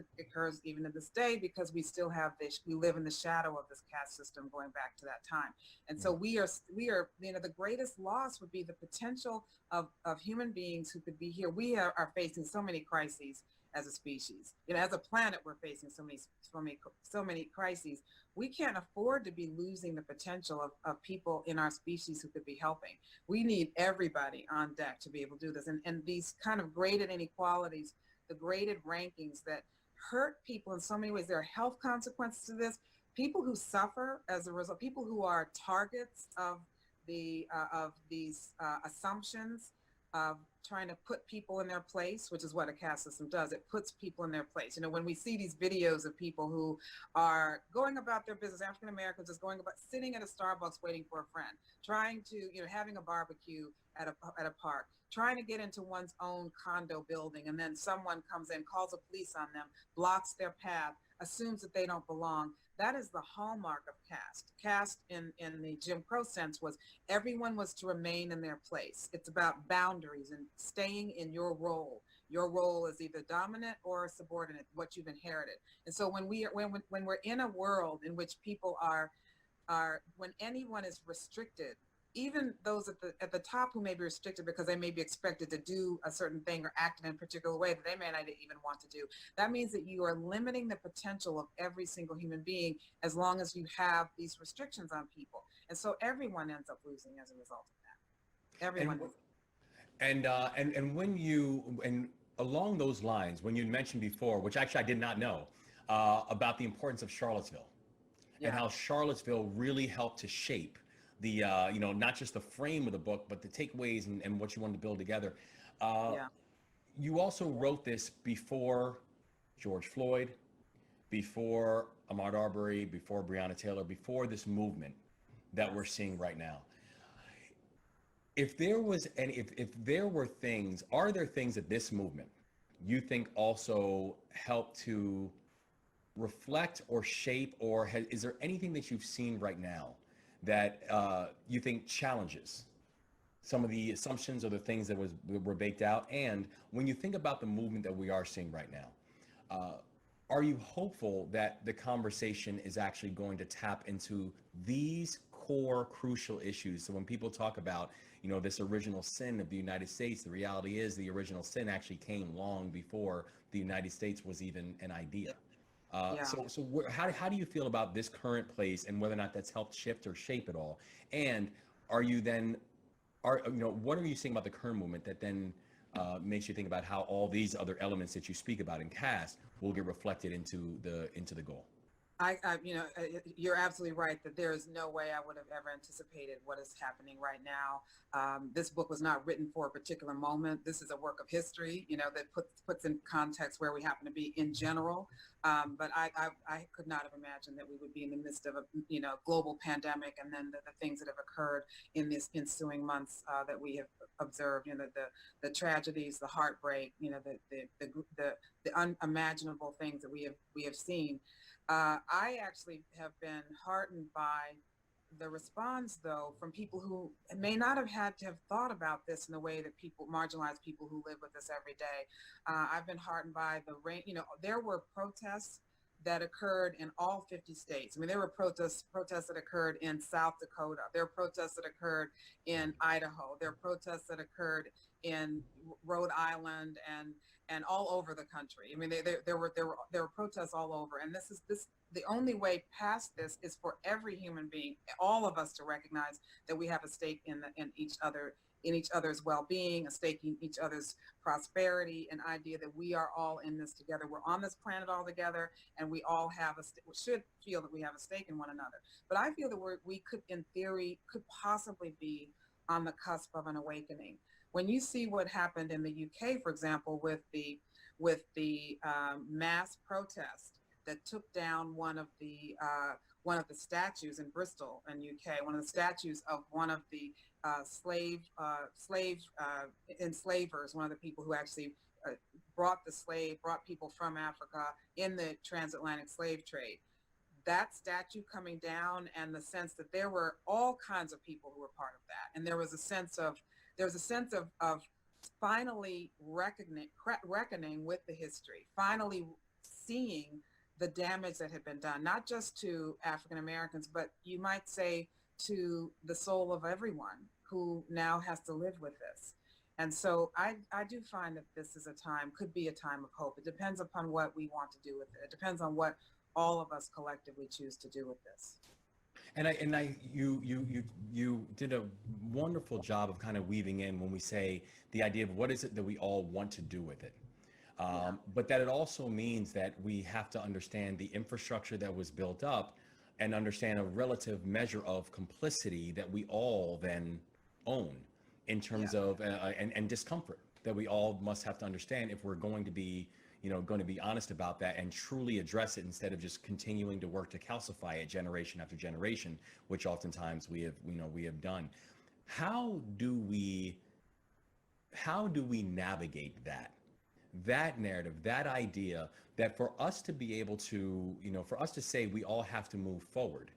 even to this day, because we still have we live in the shadow of this caste system going back to that time. And so we are the greatest loss would be the potential of human beings who could be here. We are facing so many crises as a species. As a planet, we're facing so many crises. We can't afford to be losing the potential of people in our species who could be helping. We need everybody on deck to be able to do this. And these kind of graded inequalities, the graded rankings that hurt people in so many ways, there are health consequences to this. People who suffer as a result, people who are targets of these assumptions of trying to put people in their place, which is what a caste system does. It puts people in their place. When we see these videos of people who are going about their business, African Americans just going about sitting at a Starbucks waiting for a friend, trying to, having a barbecue at a park, trying to get into one's own condo building, and then someone comes in, calls the police on them, blocks their path, assumes that they don't belong. That is the hallmark of caste. Caste in the Jim Crow sense was everyone was to remain in their place. It's about boundaries and staying in your role. Your role is either dominant or subordinate, what you've inherited. And so when we're in a world in which people when anyone is restricted even those at the top who may be restricted because they may be expected to do a certain thing or act in a particular way that they may not even want to do. That means that you are limiting the potential of every single human being as long as you have these restrictions on people. And so everyone ends up losing as a result of that. Everyone. And when you, and along those lines, when you mentioned before, which actually I did not know, about the importance of Charlottesville, and how Charlottesville really helped to shape the, not just the frame of the book, but the takeaways and what you wanted to build together. You also wrote this before George Floyd, before Ahmaud Arbery, before Breonna Taylor, before this movement that we're seeing right now. If there was any, if there were things, are there things that this movement you think also helped to reflect or shape, or is there anything that you've seen right now that you think challenges some of the assumptions or the things that were baked out? And when you think about the movement that we are seeing right now, are you hopeful that the conversation is actually going to tap into these core crucial issues? So when people talk about, this original sin of the United States, the reality is the original sin actually came long before the United States was even an idea. So how do you feel about this current place and whether or not that's helped shift or shape it all? And what are you seeing about the current movement that then makes you think about how all these other elements that you speak about in Caste will get reflected into the goal? You're absolutely right that there is no way I would have ever anticipated what is happening right now. This book was not written for a particular moment. This is a work of history, that puts in context where we happen to be in general. But I could not have imagined that we would be in the midst of a global pandemic, and then the things that have occurred in these ensuing months that we have observed. The tragedies, the heartbreak, the unimaginable things that we have seen. I actually have been heartened by the response, though, from people who may not have had to have thought about this in the way that marginalized people who live with us every day. I've been heartened by there were protests that occurred in all 50 states. I mean, there were protests that occurred in South Dakota. There were protests that occurred in Idaho. There were protests that occurred in Rhode Island and all over the country. I mean, there were protests all over. And the only way past this is for every human being, all of us, to recognize that we have a stake in each other's well-being, a stake in each other's prosperity, an idea that we are all in this together. We're on this planet all together, and we all should feel that we have a stake in one another. But I feel that we could, in theory, could possibly be on the cusp of an awakening. When you see what happened in the UK, for example, with the mass protest that took down one of the statues in Bristol in UK, one of the statues of one of the enslavers, one of the people who actually brought people from Africa in the transatlantic slave trade. That statue coming down, and the sense that there were all kinds of people who were part of that, and there was a sense of finally reckoning with the history, finally seeing the damage that had been done, not just to African Americans, but you might say to the soul of everyone who now has to live with this. And so I do find that this is could be a time of hope. It depends upon what we want to do with it. It depends on what all of us collectively choose to do with this. You did a wonderful job of kind of weaving in when we say the idea of what is it that we all want to do with it. But that it also means that we have to understand the infrastructure that was built up and understand a relative measure of complicity that we all then own in terms of and discomfort that we all must have to understand if we're going to be honest about that and truly address it, instead of just continuing to work to calcify it generation after generation, which oftentimes we have done. How do we navigate that narrative, that idea that for us to be able to, for us to say we all have to move forward,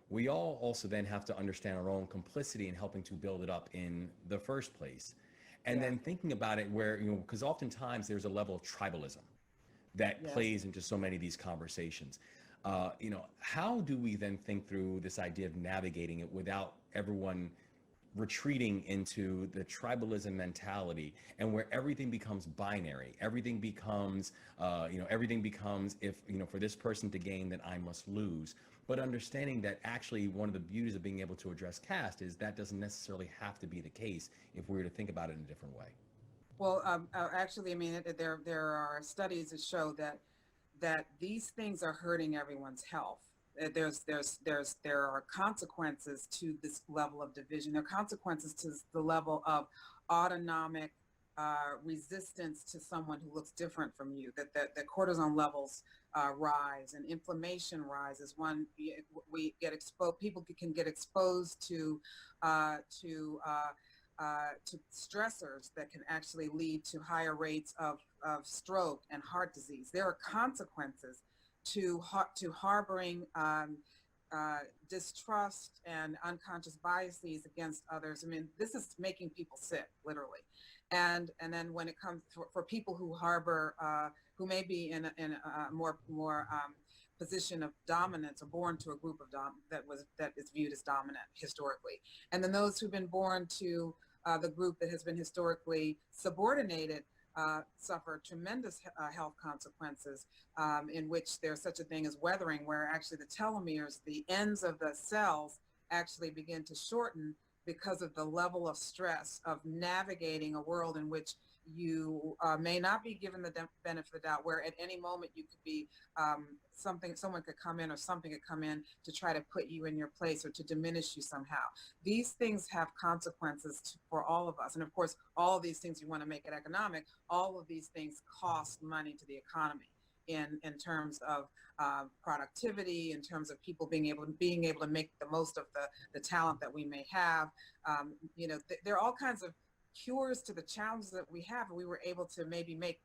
we all also then have to understand our own complicity in helping to build it up in the first place. And then thinking about it where, because oftentimes there's a level of tribalism that plays into so many of these conversations. How do we then think through this idea of navigating it without everyone retreating into the tribalism mentality, and where everything becomes binary, everything becomes, everything becomes, if, for this person to gain, then I must lose. But understanding that actually one of the beauties of being able to address caste is that doesn't necessarily have to be the case if we were to think about it in a different way. Well, actually, I mean, there are studies that show that these things are hurting everyone's health. There are consequences to this level of division. There are consequences to the level of autonomic resistance to someone who looks different from you. That cortisone levels rise and inflammation rises. We get exposed. People can get exposed to stressors that can actually lead to higher rates of stroke and heart disease. There are consequences to harboring distrust and unconscious biases against others. I mean, this is making people sick, literally. And then when it comes for people who harbor, who may be in a more position of dominance, or born to a group of that is viewed as dominant historically, and then those who've been born to the group that has been historically subordinated suffer tremendous health consequences, in which there's such a thing as weathering, where actually the telomeres, the ends of the cells, actually begin to shorten because of the level of stress of navigating a world in which you may not be given the benefit of the doubt, where at any moment you could be someone could come in, or something could come in to try to put you in your place or to diminish you somehow. These things have consequences for all of us. And of course, all of these things, you want to make it economic, all of these things cost money to the economy in terms of productivity, in terms of people being able to make the most of the talent that we may have. There are all kinds of cures to the challenges that we have, and we were able to maybe make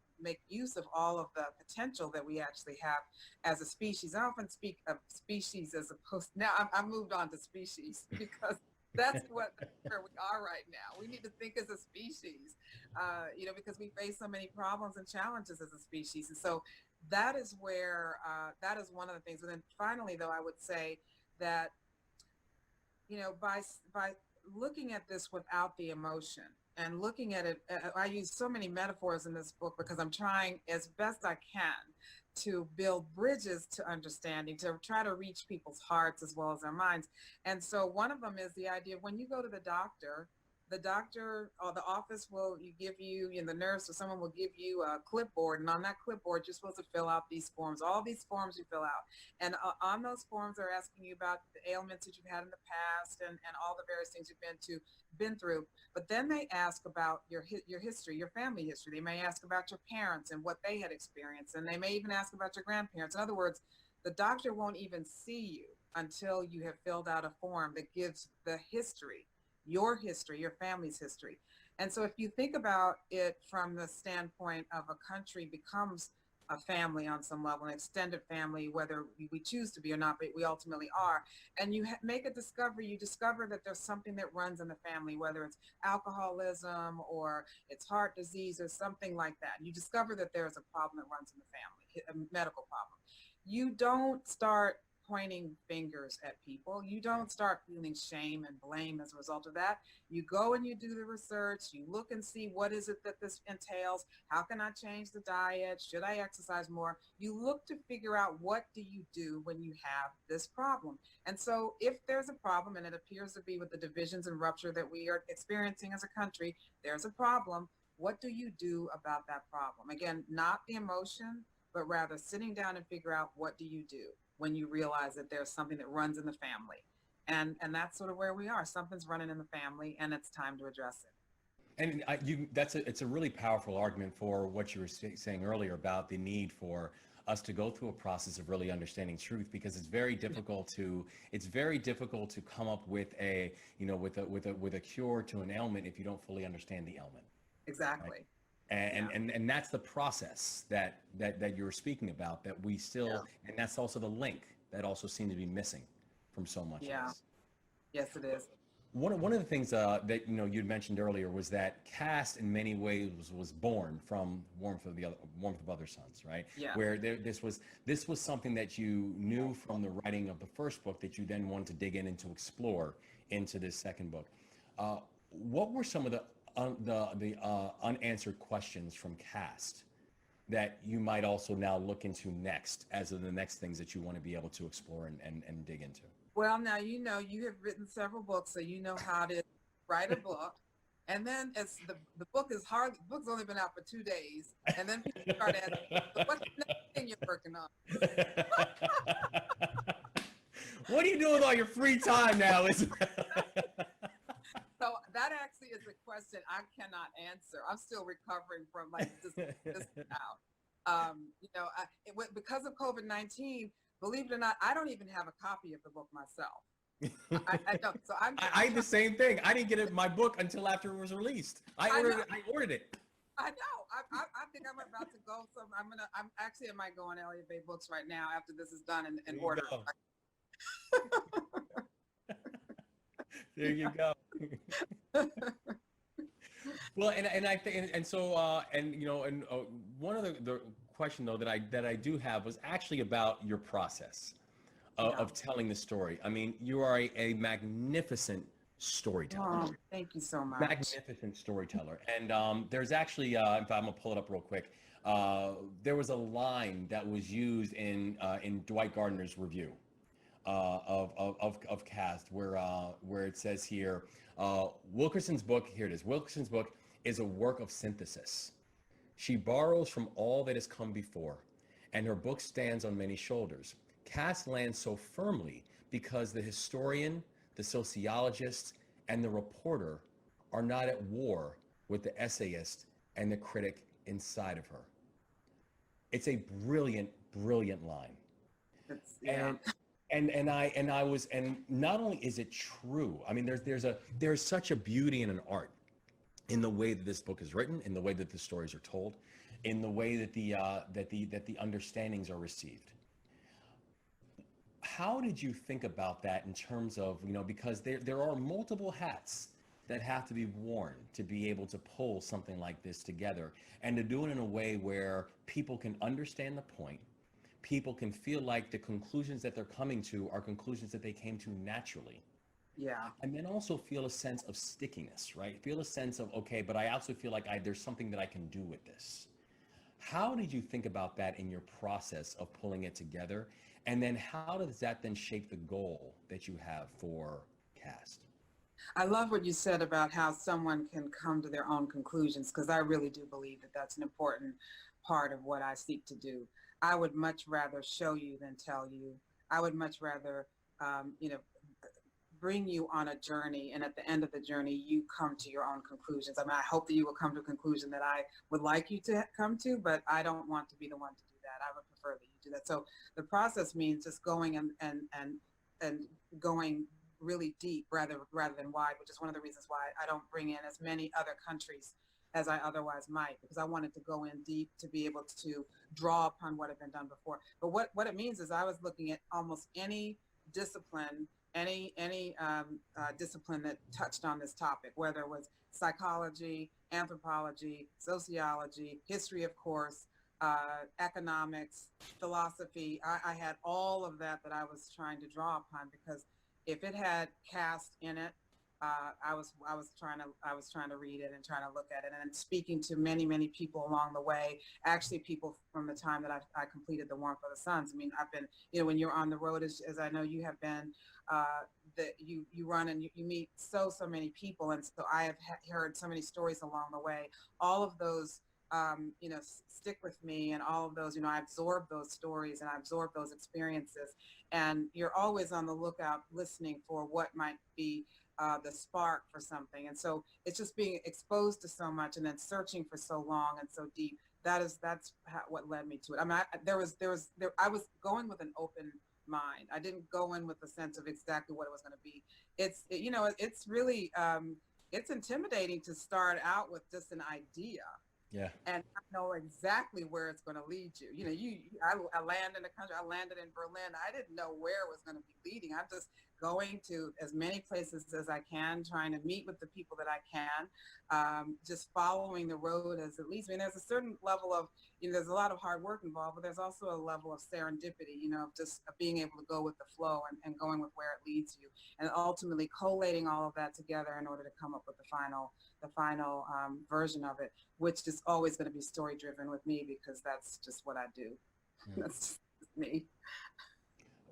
use of all of the potential that we actually have as a species. I often speak of species as opposed, now I've moved on to species because that's where we are right now. We need to think as a species, because we face so many problems and challenges as a species. And so that is where, that is one of the things. And then finally, though, I would say that, by looking at this without the emotion, and looking at it, I use so many metaphors in this book because I'm trying as best I can to build bridges to understanding, to try to reach people's hearts as well as their minds. And so one of them is the idea of when you go to the doctor or the office will give you, the nurse or someone will give you a clipboard, and on that clipboard you're supposed to fill out these forms. All these forms you fill out, and on those forms they're asking you about the ailments that you've had in the past and all the various things you've been through. But then they ask about your history, your family history. They may ask about your parents and what they had experienced, and they may even ask about your grandparents. In other words, the doctor won't even see you until you have filled out a form that gives the history, your family's history. And so if you think about it from the standpoint of a country becomes a family on some level, an extended family, whether we choose to be or not, but we ultimately are. And you make a discovery, you discover that there's something that runs in the family, whether it's alcoholism or it's heart disease or something like that. You discover that there's a problem that runs in the family, a medical problem. You don't start pointing fingers at people. You don't start feeling shame and blame as a result of that. You go and you do the research, you look and see what is it that this entails, how can I change the diet, should I exercise more? You look to figure out what do you do when you have this problem. And so if there's a problem, and it appears to be with the divisions and rupture that we are experiencing as a country, there's a problem. What do you do about that problem? Again, not the emotion, but rather sitting down and figure out what do you do when you realize that there's something that runs in the family. And that's sort of where we are. Something's running in the family, and it's time to address it. And it's a really powerful argument for what you were saying earlier about the need for us to go through a process of really understanding truth, because it's very difficult to come up with a cure to an ailment if you don't fully understand the ailment. Exactly. Right? And that's the process that you're speaking about, that we still, and that's also the link that also seemed to be missing from so much of this. Yes, it is. One of the things that you'd mentioned earlier was that Caste in many ways was born from Warmth of Other Suns, right? Yeah. Where this was something that you knew from the writing of the first book that you then wanted to dig in and to explore into this second book. what were some of the unanswered questions from Caste that you might also now look into next as the next things that you want to be able to explore and dig into? Well, now, you know, you have written several books, so you know how to write a book. And then as the book is hard, the book's only been out for 2 days. And then people start asking, so what's the next thing you're working on? What are you doing with all your free time now, Isabel? So that actually is a question I cannot answer. I'm still recovering from like this out. You know, because of COVID-19, believe it or not, I don't even have a copy of the book myself. I don't. So I did the same thing. I didn't get my book until after it was released. I ordered it. I know. I think I'm about to go. So I'm actually, I might go on Elliott Bay Books right now after this is done and order. There you go. Well, and I think, and so, and you know, and one of the question though that I do have was actually about your process of telling the story. I mean, you are a magnificent storyteller. Oh, thank you so much. Magnificent storyteller. And there's actually, in fact, I'm gonna pull it up real quick. There was a line that was used in Dwight Gardner's review of Caste, where it says here, Wilkerson's book, here it is. Wilkerson's book is a work of synthesis. She borrows from all that has come before, and her book stands on many shoulders. Caste lands so firmly because the historian, the sociologist, and the reporter are not at war with the essayist and the critic inside of her. It's a brilliant, brilliant line. And not only is it true, I mean, there's such a beauty and an art in the way that this book is written, in the way that the stories are told, in the way that the understandings are received. How did you think about that in terms of, you know, because there are multiple hats that have to be worn to be able to pull something like this together and to do it in a way where people can understand the point, people can feel like the conclusions that they're coming to are conclusions that they came to naturally. Yeah. And then also feel a sense of stickiness, right? Feel a sense of, okay, but I also feel like there's something that I can do with this. How did you think about that in your process of pulling it together? And then how does that then shape the goal that you have for Caste? I love what you said about how someone can come to their own conclusions, because I really do believe that that's an important part of what I seek to do. I would much rather show you than tell you. I would much rather, you know, bring you on a journey, and at the end of the journey, you come to your own conclusions. I mean, I hope that you will come to a conclusion that I would like you to come to, but I don't want to be the one to do that. I would prefer that you do that. So the process means just going and going really deep rather than wide, which is one of the reasons why I don't bring in as many other countries as I otherwise might, because I wanted to go in deep to be able to draw upon what had been done before. But what it means is I was looking at almost any discipline, any discipline that touched on this topic, whether it was psychology, anthropology, sociology, history, of course, economics, philosophy. I had all of that I was trying to draw upon, because if it had Caste in it, I was trying to read it and trying to look at it, and speaking to many people along the way. Actually, people from the time that I completed The Warmth of the Suns. I mean, I've been, you know, when you're on the road, as I know you have been, that you run and you meet so many people, and so I have heard so many stories along the way. All of those, you know, stick with me, and all of those, you know, I absorb those stories and I absorb those experiences, and you're always on the lookout, listening for what might be the spark for something. And so it's just being exposed to so much and then searching for so long and so deep. That's what led me to it. I mean, I was going with an open mind. I didn't go in with a sense of exactly what it was going to be. You know, it's really, it's intimidating to start out with just an idea. Yeah. And I know exactly where it's going to lead you. You know, I land in the country. I landed in Berlin. I didn't know where it was going to be leading. I just going to as many places as I can, trying to meet with the people that I can, just following the road as at least, I mean, there's a certain level of, there's a lot of hard work involved, but there's also a level of serendipity, of just being able to go with the flow and going with where it leads you, and ultimately collating all of that together in order to come up with the final version of it, which is always going to be story driven with me, because that's just what I do. That's just me.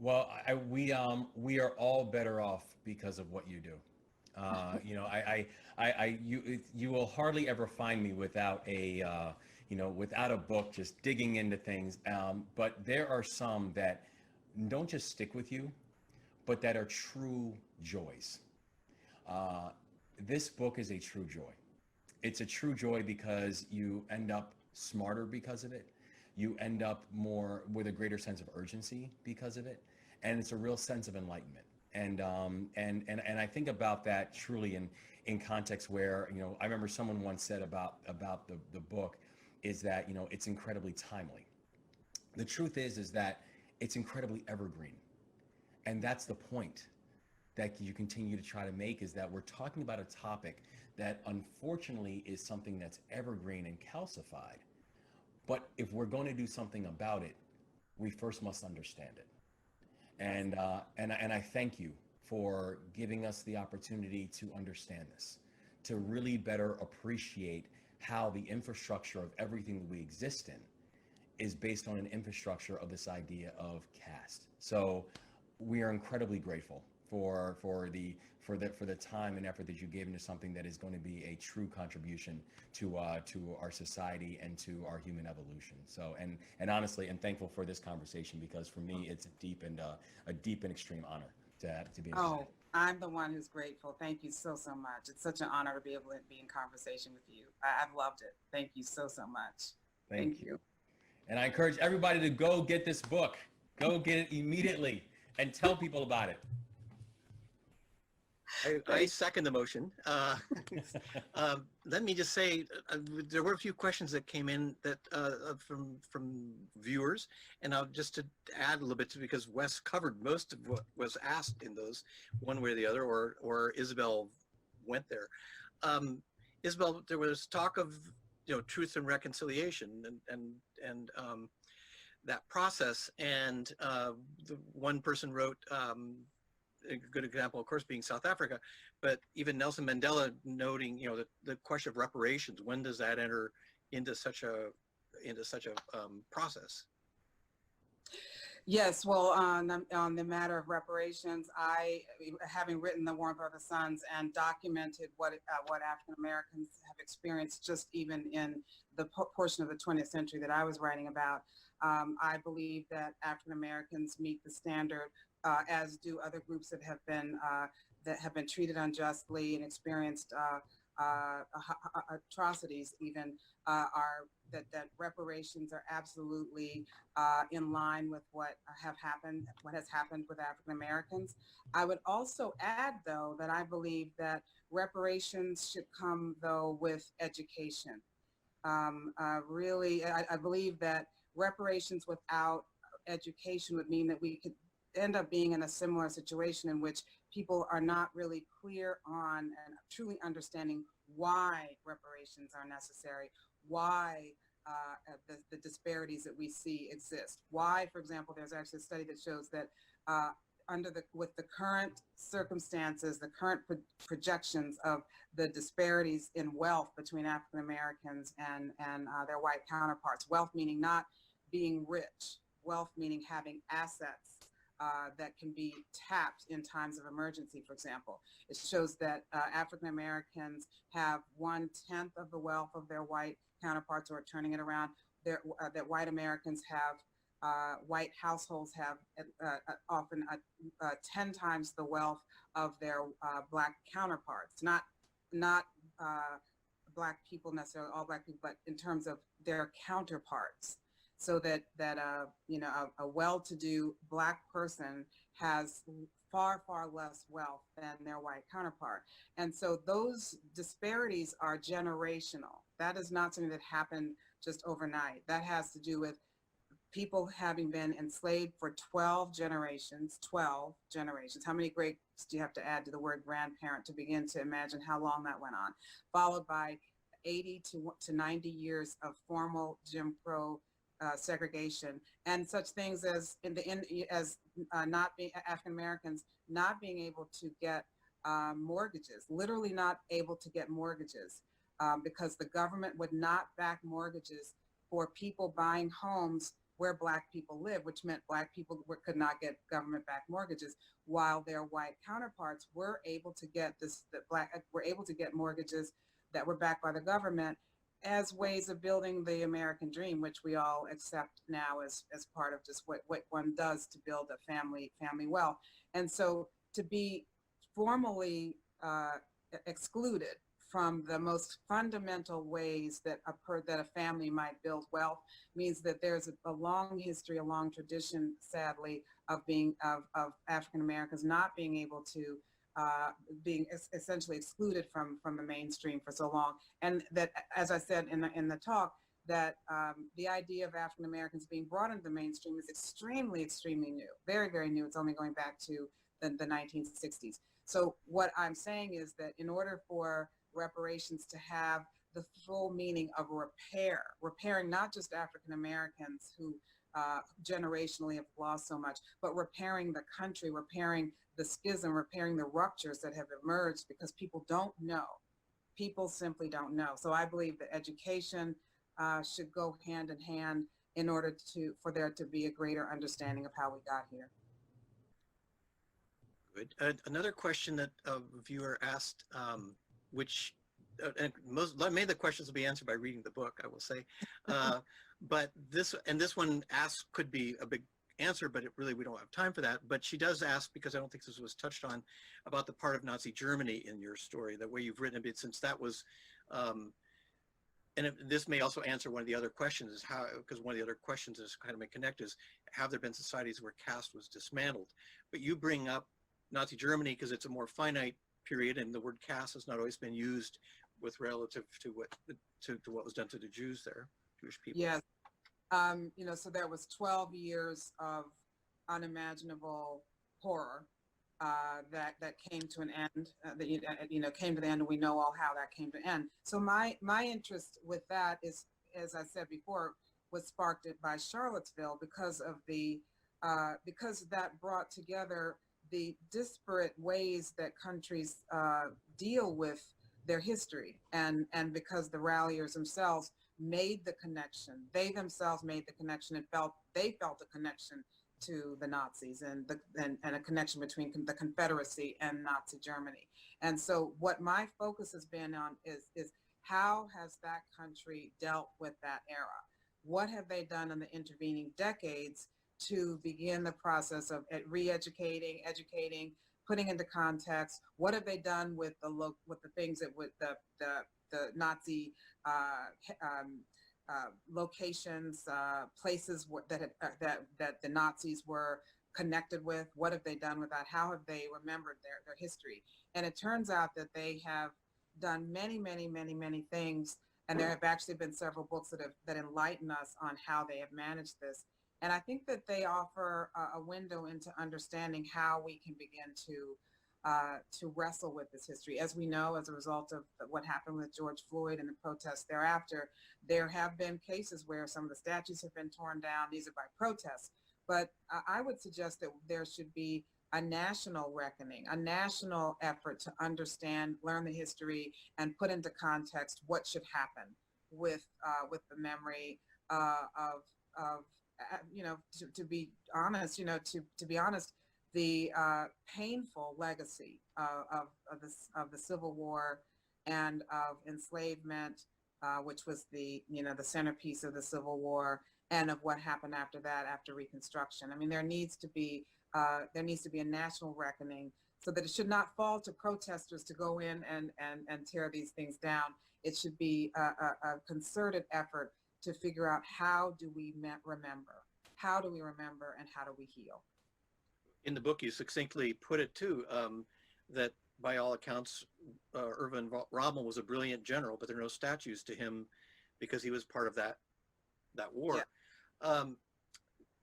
Well, we are all better off because of what you do. You will hardly ever find me without without a book, just digging into things. But there are some that don't just stick with you, but that are true joys. This book is a true joy. It's a true joy because you end up smarter because of it. You end up more with a greater sense of urgency because of it, and it's a real sense of enlightenment. And I think about that truly in context where, I remember someone once said about the book is that, it's incredibly timely. The truth is that it's incredibly evergreen, and that's the point that you continue to try to make, is that we're talking about a topic that unfortunately is something that's evergreen and calcified. But if we're going to do something about it, we first must understand it. And I thank you for giving us the opportunity to understand this, to really better appreciate how the infrastructure of everything that we exist in is based on an infrastructure of this idea of caste. So we are incredibly grateful for the time and effort that you gave into something that is going to be a true contribution to our society and to our human evolution. So and honestly, I'm thankful for this conversation, because for me it's a deep and extreme honor to be. Oh, I'm the one who's grateful. Thank you so much. It's such an honor to be able to be in conversation with you. I've loved it. Thank you so much. Thank you. And I encourage everybody to go get this book. Go get it immediately and tell people about it. I second the motion. Let me just say, there were a few questions that came in that from viewers, and I'll just to add a little bit, because Wes covered most of what was asked in those, one way or the other, or Isabel went there. Isabel, there was talk of truth and reconciliation and that process, and the one person wrote. A good example, of course, being South Africa, but even Nelson Mandela noting, the question of reparations. When does that enter into such a process? Yes, well, on the matter of reparations, having written The Warmth of the Suns and documented what African Americans have experienced, just even in the portion of the 20th century that I was writing about, I believe that African Americans meet the standard, as do other groups that have been treated unjustly and experienced atrocities. Even that reparations are absolutely in line with what has happened with African Americans. I would also add, though, that I believe that reparations should come, though, with education. Really, I believe that reparations without education would mean that we could end up being in a similar situation in which people are not really clear on and truly understanding why reparations are necessary, why the disparities that we see exist. Why, for example, there's actually a study that shows that with the current circumstances, the current projections of the disparities in wealth between African Americans and their white counterparts, wealth meaning not being rich, wealth meaning having assets that can be tapped in times of emergency, for example. It shows that African Americans have 1/10 of the wealth of their white counterparts, or turning it around, that white Americans have, white households have often 10 times the wealth of their Black counterparts. Not Black people necessarily, all Black people, but in terms of their counterparts. So that a well-to-do Black person has far less wealth than their white counterpart. And so those disparities are generational. That is not something that happened just overnight. That has to do with people having been enslaved for 12 generations, 12 generations. How many greats do you have to add to the word grandparent to begin to imagine how long that went on? Followed by 80 to 90 years of formal Jim Crow segregation, and such things as not being African Americans not being able to get mortgages, literally not able to get mortgages because the government would not back mortgages for people buying homes where Black people live, which meant Black people could not get government-backed mortgages, while their white counterparts were able to get were able to get mortgages that were backed by the government as ways of building the American dream, which we all accept now as part of just what one does to build a family well. And so to be formally excluded from the most fundamental ways that a family might build wealth means that there's a long history, a long tradition, sadly, of African Americans not being able to being essentially excluded from the mainstream for so long. And that, as I said in the talk, that the idea of African Americans being brought into the mainstream is extremely, extremely new, very, very new. It's only going back to the 1960s. So what I'm saying is that in order for reparations to have the full meaning of repairing not just African Americans who generationally have lost so much, but repairing the country, repairing the schism, repairing the ruptures that have emerged because people don't know. People simply don't know. So I believe that education should go hand in hand in order for there to be a greater understanding of how we got here. Good. Another question that a viewer asked, which many of the questions will be answered by reading the book, I will say, but this one could be a big answer, but we don't have time for that. But she does ask, because I don't think this was touched on, about the part of Nazi Germany in your story, the way you've written it, since that was, this may also answer one of the other questions, is how, because one of the other questions is kind of may connect is, have there been societies where caste was dismantled? But you bring up Nazi Germany because it's a more finite period, and the word caste has not always been used with relative to what was done to the Jews there, Jewish people. Yes. So there was 12 years of unimaginable horror that came to an end, came to the end, and we know all how that came to end. So my interest with that is, as I said before, was sparked by Charlottesville because that brought together the disparate ways that countries deal with their history, and because the ralliers themselves made the connection. They themselves made the connection and felt a connection to the Nazis and a connection between the Confederacy and Nazi Germany. And so what my focus has been on is how has that country dealt with that era? What have they done in the intervening decades to begin the process of re-educating, educating, putting into context? What have they done with the things that would the Nazi locations, places that the Nazis were connected with? What have they done with that? How have they remembered their history? And it turns out that they have done many, many, many, many things. And there have actually been several books that enlighten us on how they have managed this. And I think that they offer a window into understanding how we can begin to wrestle with this history. As we know, as a result of what happened with George Floyd and the protests thereafter, there have been cases where some of the statues have been torn down. These are by protests. But I would suggest that there should be a national reckoning, a national effort to understand, learn the history, and put into context what should happen with the memory to be honest, the painful legacy of the Civil War and of enslavement, which was the centerpiece of the Civil War, and of what happened after that, after Reconstruction. I mean, there needs to be a national reckoning, so that it should not fall to protesters to go in and tear these things down. It should be a concerted effort to figure out how do we remember? How do we remember, and how do we heal? In the book, you succinctly put it too, that by all accounts, Erwin Rommel was a brilliant general, but there are no statues to him because he was part of that war. Yeah.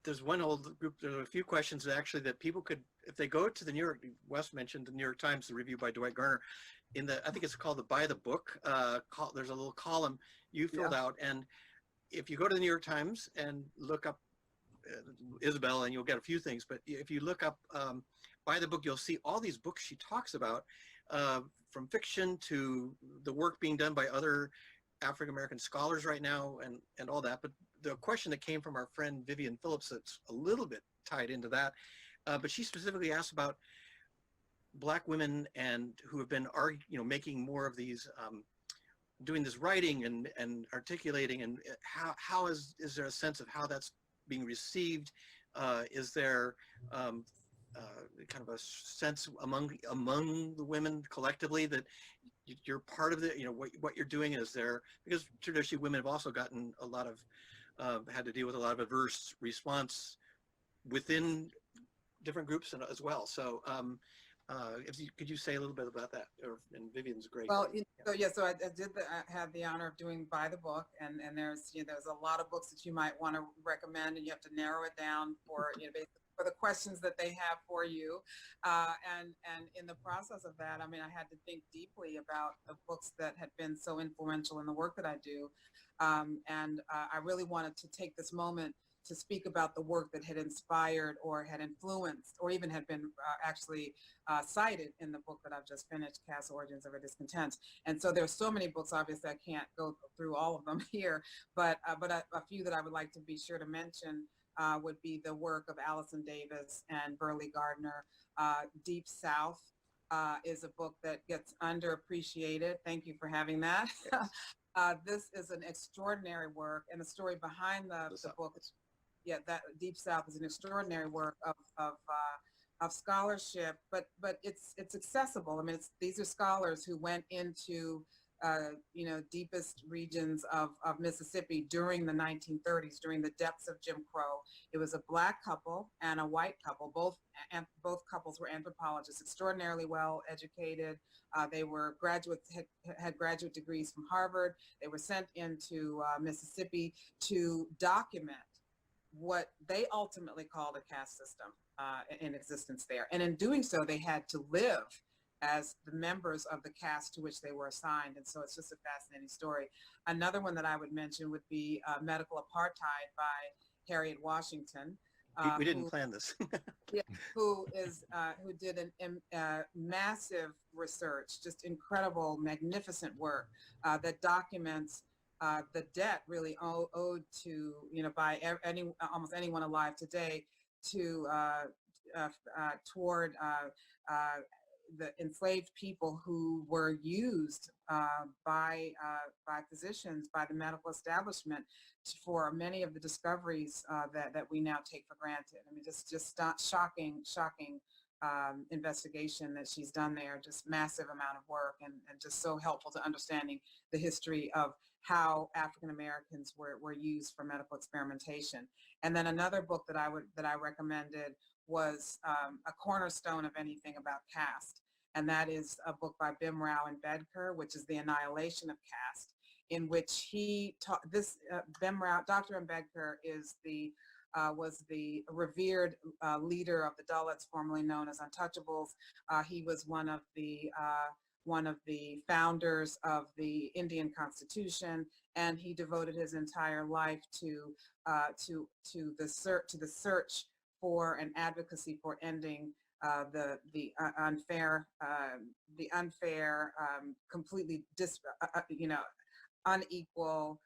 there's one old group, there are a few questions actually that people could, if they go to the New York, Wes mentioned the New York Times, the review by Dwight Garner, in the, I think it's called the By the Book, there's a little column you filled out, and if you go to the New York Times and look up Isabel, and you'll get a few things, but if you look up By the Book, you'll see all these books she talks about, from fiction to the work being done by other African-American scholars right now, and all that. But the question that came from our friend Vivian Phillips, that's a little bit tied into that, but she specifically asked about Black women and who have been making more of these, doing this writing and articulating, and how is there a sense of how that's being received? Is there kind of a sense among the women collectively that you're part of what you're doing is there, because traditionally women have also gotten a lot of had to deal with a lot of adverse response within different groups as well. So could you say a little bit about that? And Vivian's great. Well, so I had the honor of doing By the Book, and there's a lot of books that you might want to recommend, and you have to narrow it down for basically for the questions that they have for you. And in the process of that, I mean, I had to think deeply about the books that had been so influential in the work that I do. And I really wanted to take this moment to speak about the work that had inspired or had influenced or even had been actually cited in the book that I've just finished, Caste, Origins of a Discontent. And so there's so many books, obviously I can't go through all of them here, but a few that I would like to be sure to mention would be the work of Allison Davis and Burleigh Gardner. Deep South is a book that gets underappreciated. Thank you for having that. This is an extraordinary work, and the story behind the book, that Deep South is an extraordinary work of scholarship, but it's accessible. I mean, these are scholars who went into deepest regions of Mississippi during the 1930s, during the depths of Jim Crow. It was a Black couple and a white couple. Both couples were anthropologists, extraordinarily well educated. They were graduates, had graduate degrees from Harvard. They were sent into Mississippi to document what they ultimately called a caste system in existence there. And in doing so, they had to live as the members of the caste to which they were assigned. And so it's just a fascinating story. Another one that I would mention would be Medical Apartheid by Harriet Washington. We didn't plan this. who did massive research, just incredible, magnificent work that documents the debt really owed to, by almost anyone alive today to toward the enslaved people who were used by physicians, by the medical establishment for many of the discoveries that we now take for granted. I mean, just shocking investigation that she's done there, just massive amount of work, and just so helpful to understanding the history of how African Americans were used for medical experimentation. And then another book that I recommended was a cornerstone of anything about caste, and that is a book by Bimrao and Bedker, which is The Annihilation of Caste, in which he taught this. Bimrao, Dr. Ambedkar was the revered leader of the Dalits, formerly known as Untouchables. He was one of the founders of the Indian Constitution, and he devoted his entire life to the search for an advocacy for ending the unfair, completely unequal,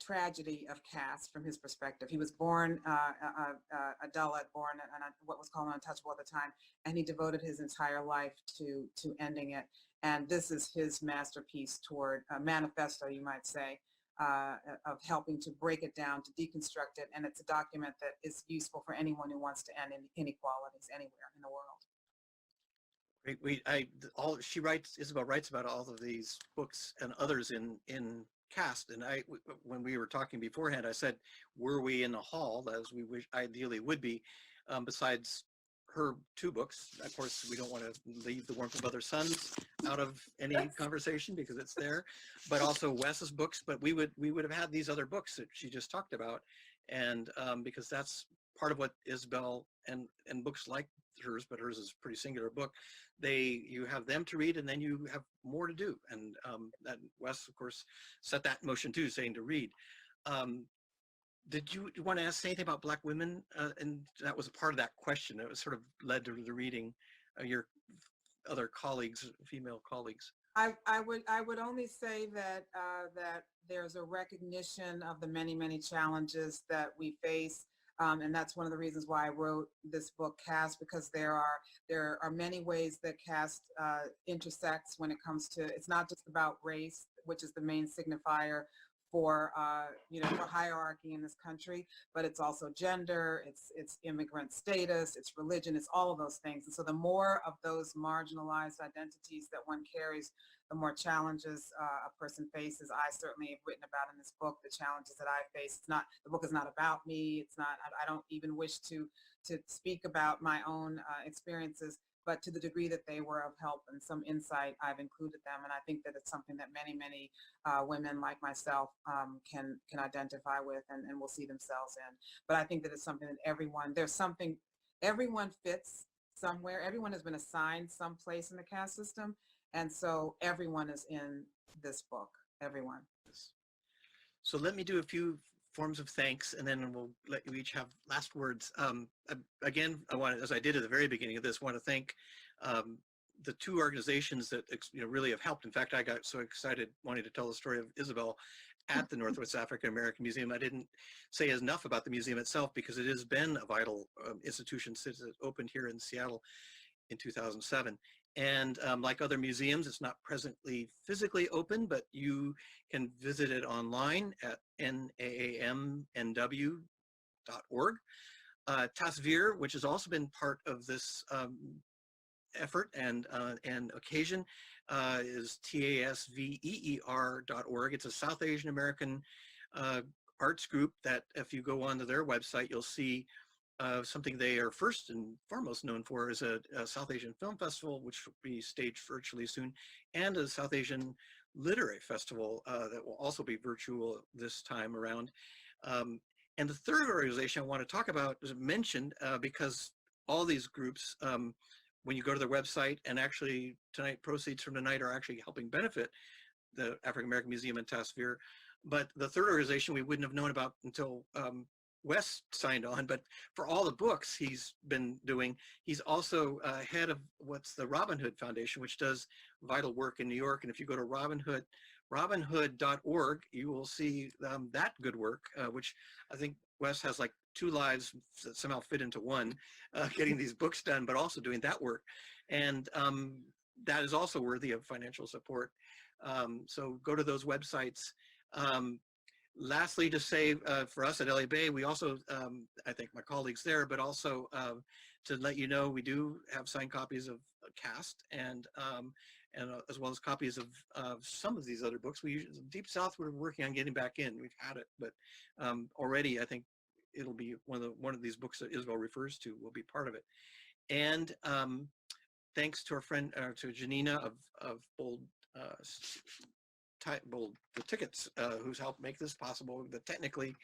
tragedy of caste from his perspective. He was born a Dalit, born what was called untouchable at the time, and he devoted his entire life to ending it. And this is his masterpiece toward a manifesto, you might say, of helping to break it down, to deconstruct it. And it's a document that is useful for anyone who wants to end inequalities anywhere in the world. Isabel writes about all of these books and others in Caste, and when we were talking beforehand, I said, were we in a hall, as we wish ideally would be, besides her two books. Of course, we don't want to leave The Warmth of Other Suns out of any conversation because it's there, but also Wes's books. But we would have had these other books that she just talked about, And because that's part of what Isabel and books like hers, but hers is a pretty singular book, you have them to read and then you have more to do. And that Wes, of course, set that in motion too, saying to read. Did you want to say anything about Black women? And that was a part of that question. It was sort of led to the reading your other colleagues, female colleagues. I would only say that that there's a recognition of the many challenges that we face, and that's one of the reasons why I wrote this book, Caste, because there are many ways that caste intersects when it comes to. It's not just about race, which is the main signifier for for hierarchy in this country, but it's also gender, it's immigrant status, it's religion, it's all of those things. And so the more of those marginalized identities that one carries, the more challenges a person faces. I certainly have written about in this book the challenges that I face. The book is not about me. It's not. I don't even wish to speak about my own experiences. But to the degree that they were of help and some insight, I've included them. And I think that it's something that many women like myself can identify with and will see themselves in. But I think that it's something that everyone fits somewhere. Everyone has been assigned some place in the caste system. And so everyone is in this book, everyone. So let me do a few forms of thanks, and then we'll let you each have last words. Again, as I did at the very beginning of this, want to thank the two organizations that really have helped. In fact, I got so excited wanting to tell the story of Isabel at the Northwest African American Museum. I didn't say enough about the museum itself because it has been a vital institution since it opened here in Seattle in 2007. And like other museums, it's not presently physically open, but you can visit it online at naamnw.org. Tasveer, which has also been part of this effort and occasion, is tasveer.org. It's a South Asian American arts group that if you go onto their website, you'll see something they are first and foremost known for is a South Asian Film Festival, which will be staged virtually soon, and a South Asian Literary Festival that will also be virtual this time around. And the third organization I want to talk about is mentioned because all these groups, when you go to their website, and actually tonight, proceeds from tonight are actually helping benefit the African American Museum in Tasveer. But the third organization we wouldn't have known about until Wes signed on, but for all the books he's been doing, he's also head of what's the Robin Hood Foundation, which does vital work in New York. And if you go to robinhood.org, you will see that good work, which I think Wes has like 2 lives that somehow fit into one, getting these books done, but also doing that work. And that is also worthy of financial support. So go to those websites. Lastly, to say for us at LA Bay, we also, I think my colleagues there, but also to let you know, we do have signed copies of Caste and as well as copies of some of these other books. Deep South, we're working on getting back in. We've had it, but already I think it'll be one of these books that Isabel refers to will be part of it. And thanks to our friend, to Janina of Bold the Tickets, who's helped make this possible technically.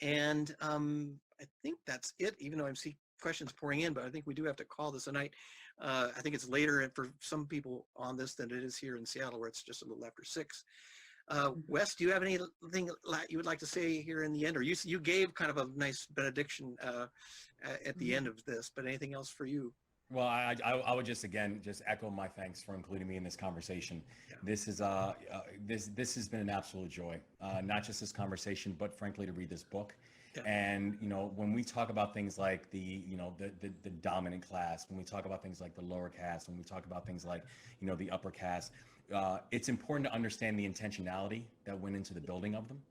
And I think that's it, even though I see questions pouring in, but I think we do have to call this a night. I think it's later for some people on this than it is here in Seattle, where it's just a little after 6. Wes, do you have anything you would like to say here in the end? Or you gave kind of a nice benediction at the end of this, but anything else for you? Well, I would just echo my thanks for including me in this conversation. Yeah. This is this has been an absolute joy, not just this conversation, but frankly to read this book. Yeah. And when we talk about things like the dominant class, when we talk about things like the lower caste, when we talk about things like the upper caste, it's important to understand the intentionality that went into the building of them.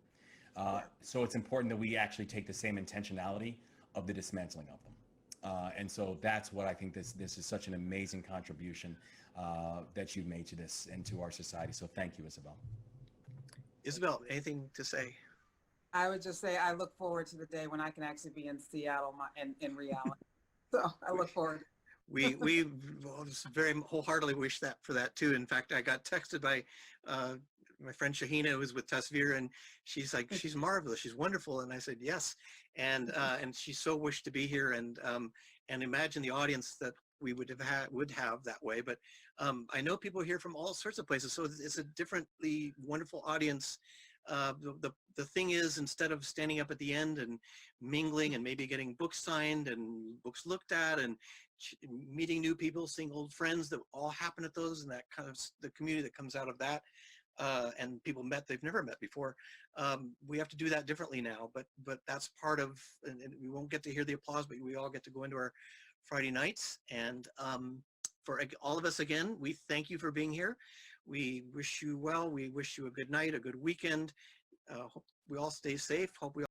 So it's important that we actually take the same intentionality of the dismantling of them. And so that's what I think this is such an amazing contribution that you've made to this and to our society. So thank you, Isabel. Isabel, anything to say? I would just say I look forward to the day when I can actually be in Seattle in reality. So I look forward. We very wholeheartedly wish for that too. In fact, I got texted by my friend Shahina, who was with Tasvir, and she's like, she's marvelous, she's wonderful. And I said, yes. And she so wished to be here, and imagine the audience that we would have that way. But I know people here from all sorts of places, so it's a differently wonderful audience. The thing is, instead of standing up at the end and mingling and maybe getting books signed and books looked at and meeting new people, seeing old friends that all happen at those, and that kind of the community that comes out of that, and people they've never met before. We have to do that differently now, but that's part of, and we won't get to hear the applause, but we all get to go into our Friday nights. And for all of us, again, we thank you for being here. We wish you well. We wish you a good night, a good weekend. Hope we all stay safe. Hope we